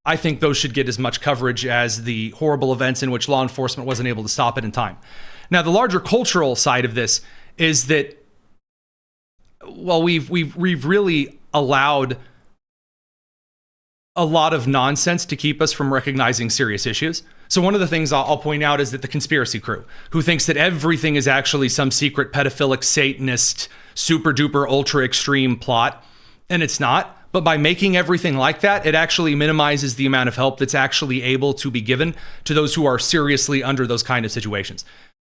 I think those should get as much coverage as the horrible events in which law enforcement wasn't able to stop it in time. Now, the larger cultural side of this is that, well, we've really allowed a lot of nonsense to keep us from recognizing serious issues. So one of the things I'll point out is that the conspiracy crew, who thinks that everything is actually some secret pedophilic Satanist, super duper ultra extreme plot, and it's not. But by making everything like that, it actually minimizes the amount of help that's actually able to be given to those who are seriously under those kind of situations.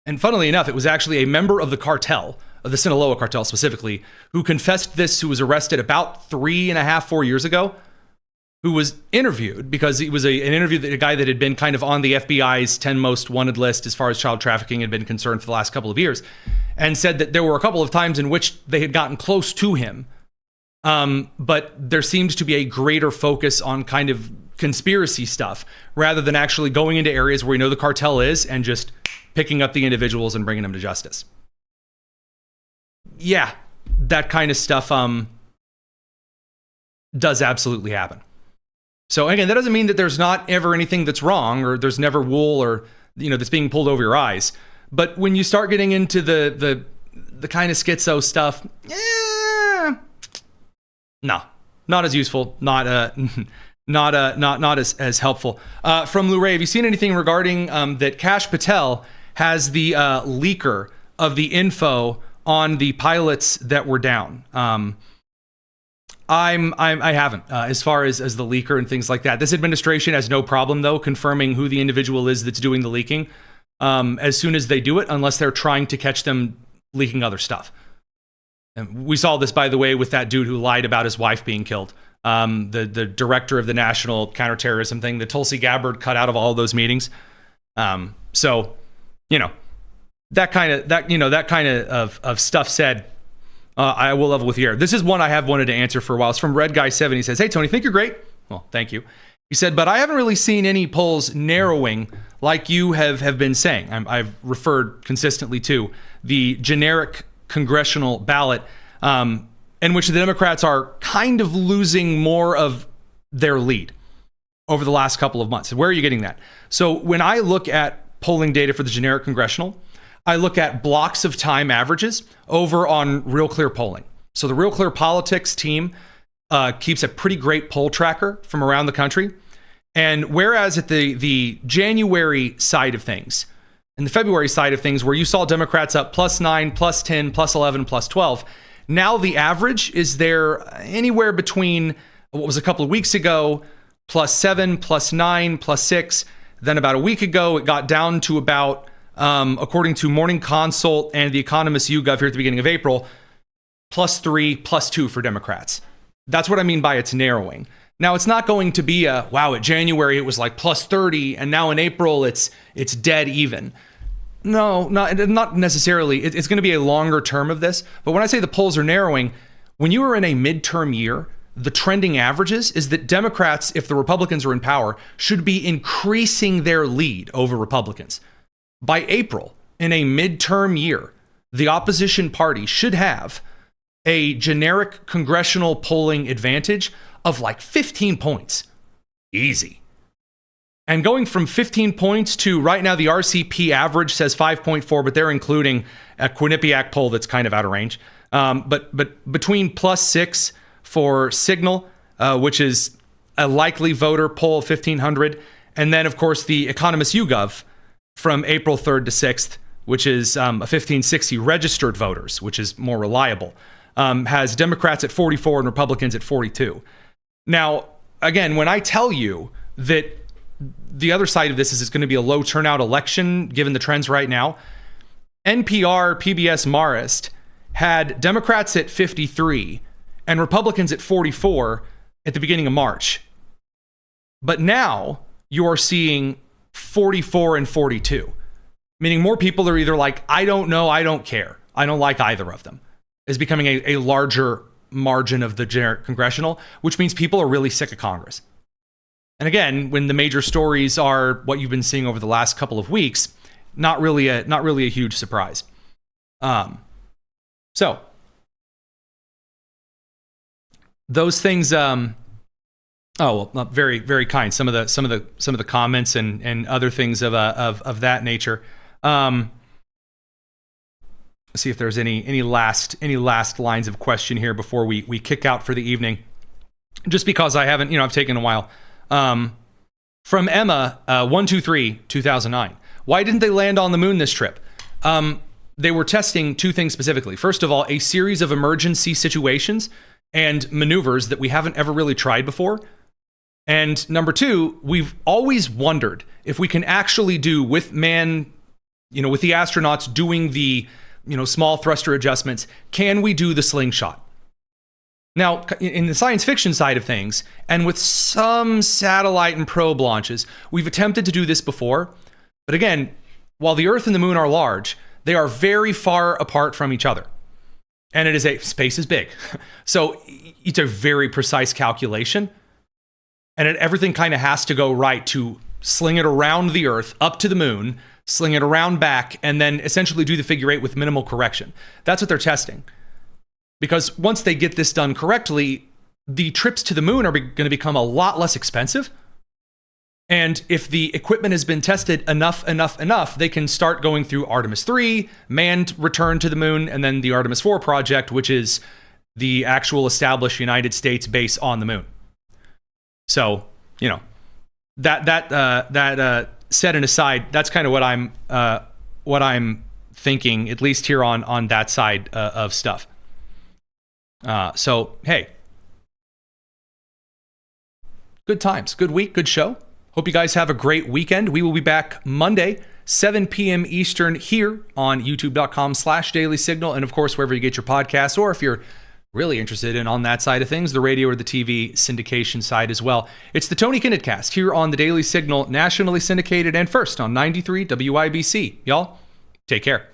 And funnily enough, it was actually a member of the cartel, of the Sinaloa cartel specifically, who confessed this, who was arrested about 4 years ago, who was interviewed because it was an interview that a guy that had been kind of on the FBI's 10 most wanted list as far as child trafficking had been concerned for the last couple of years, and said that there were a couple of times in which they had gotten close to him. But there seems to be a greater focus on kind of conspiracy stuff rather than actually going into areas where we know the cartel is and just picking up the individuals and bringing them to justice. Yeah, that kind of stuff does absolutely happen. So again, that doesn't mean that there's not ever anything that's wrong or there's never wool or that's being pulled over your eyes. But when you start getting into the kind of schizo stuff, no, not as useful, not as helpful. From Lou Ray, have you seen anything regarding that Kash Patel has the leaker of the info on the pilots that were down? I haven't, as far as the leaker and things like that. This administration has no problem, though, confirming who the individual is that's doing the leaking as soon as they do it, unless they're trying to catch them leaking other stuff. And we saw this, by the way, with that dude who lied about his wife being killed. The director of the national counterterrorism thing, the Tulsi Gabbard cut out of all of those meetings. So, that kind of stuff said. I will level with you here. This is one I have wanted to answer for a while. It's from Red Guy 7. He says, "Hey, Tony, think you're great." Well, thank you. He said, "But I haven't really seen any polls narrowing like you have been saying." I've referred consistently to the generic congressional ballot in which the Democrats are kind of losing more of their lead over the last couple of months. Where are you getting that? So when I look at polling data for the generic congressional, I look at blocks of time averages over on Real Clear Polling. So the Real Clear Politics team keeps a pretty great poll tracker from around the country. And whereas at the January side of things and the February side of things, where you saw Democrats up +9, +10, +11, +12, now the average is there anywhere between what was a couple of weeks ago, +7, +9, +6. Then about a week ago, it got down to about, according to Morning Consult and the Economist YouGov here at the beginning of April, +3, +2 for Democrats. That's what I mean by it's narrowing. Now, it's not going to be at January it was like +30, and now in April it's dead even. No, not necessarily. It's going to be a longer term of this. But when I say the polls are narrowing, when you are in a midterm year, the trending averages is that Democrats, if the Republicans are in power, should be increasing their lead over Republicans. By April, in a midterm year, the opposition party should have a generic congressional polling advantage of like 15 points. Easy. And going from 15 points to right now, the RCP average says 5.4, but they're including a Quinnipiac poll that's kind of out of range. But between +6 for Signal, which is a likely voter poll of 1,500, and then, of course, the Economist YouGov from April 3rd to 6th, which is a 1,560 registered voters, which is more reliable, has Democrats at 44 and Republicans at 42. Now, again, when I tell you that the other side of this is it's going to be a low turnout election, given the trends right now, NPR, PBS, Marist had Democrats at 53 and Republicans at 44 at the beginning of March. But now you are seeing 44 and 42, meaning more people are either like, I don't know, I don't care, I don't like either of them, is becoming a larger margin of the generic congressional, which means people are really sick of Congress. And again, when the major stories are what you've been seeing over the last couple of weeks, not really a huge surprise. So those things. Very, very kind. Some of the comments and other things of that nature. Let's see if there's any last lines of question here before we kick out for the evening. Just because I haven't, I've taken a while. From Emma, 123, 2009. Why didn't they land on the moon this trip? They were testing two things specifically. First of all, a series of emergency situations and maneuvers that we haven't ever really tried before. And number two, we've always wondered if we can actually do with the astronauts doing the, small thruster adjustments, can we do the slingshot? Now, in the science fiction side of things, and with some satellite and probe launches, we've attempted to do this before. But again, while the Earth and the moon are large, they are very far apart from each other. And space is big. So it's a very precise calculation. And everything kind of has to go right to sling it around the Earth, up to the moon, sling it around back, and then essentially do the figure eight with minimal correction. That's what they're testing. Because once they get this done correctly, the trips to the moon are going to become a lot less expensive. And if the equipment has been tested enough, they can start going through Artemis III, manned return to the moon, and then the Artemis IV project, which is the actual established United States base on the moon. So, that set and aside, that's kind of what I'm thinking, at least here on that side of stuff. So, hey, good times, good week, good show. Hope you guys have a great weekend. We will be back Monday, 7 p.m. Eastern here on youtube.com/Daily Signal. And of course, wherever you get your podcasts, or if you're really interested in on that side of things, the radio or the TV syndication side as well. It's the Tony Kinnett Cast here on the Daily Signal, nationally syndicated and first on 93 WIBC. Y'all, take care.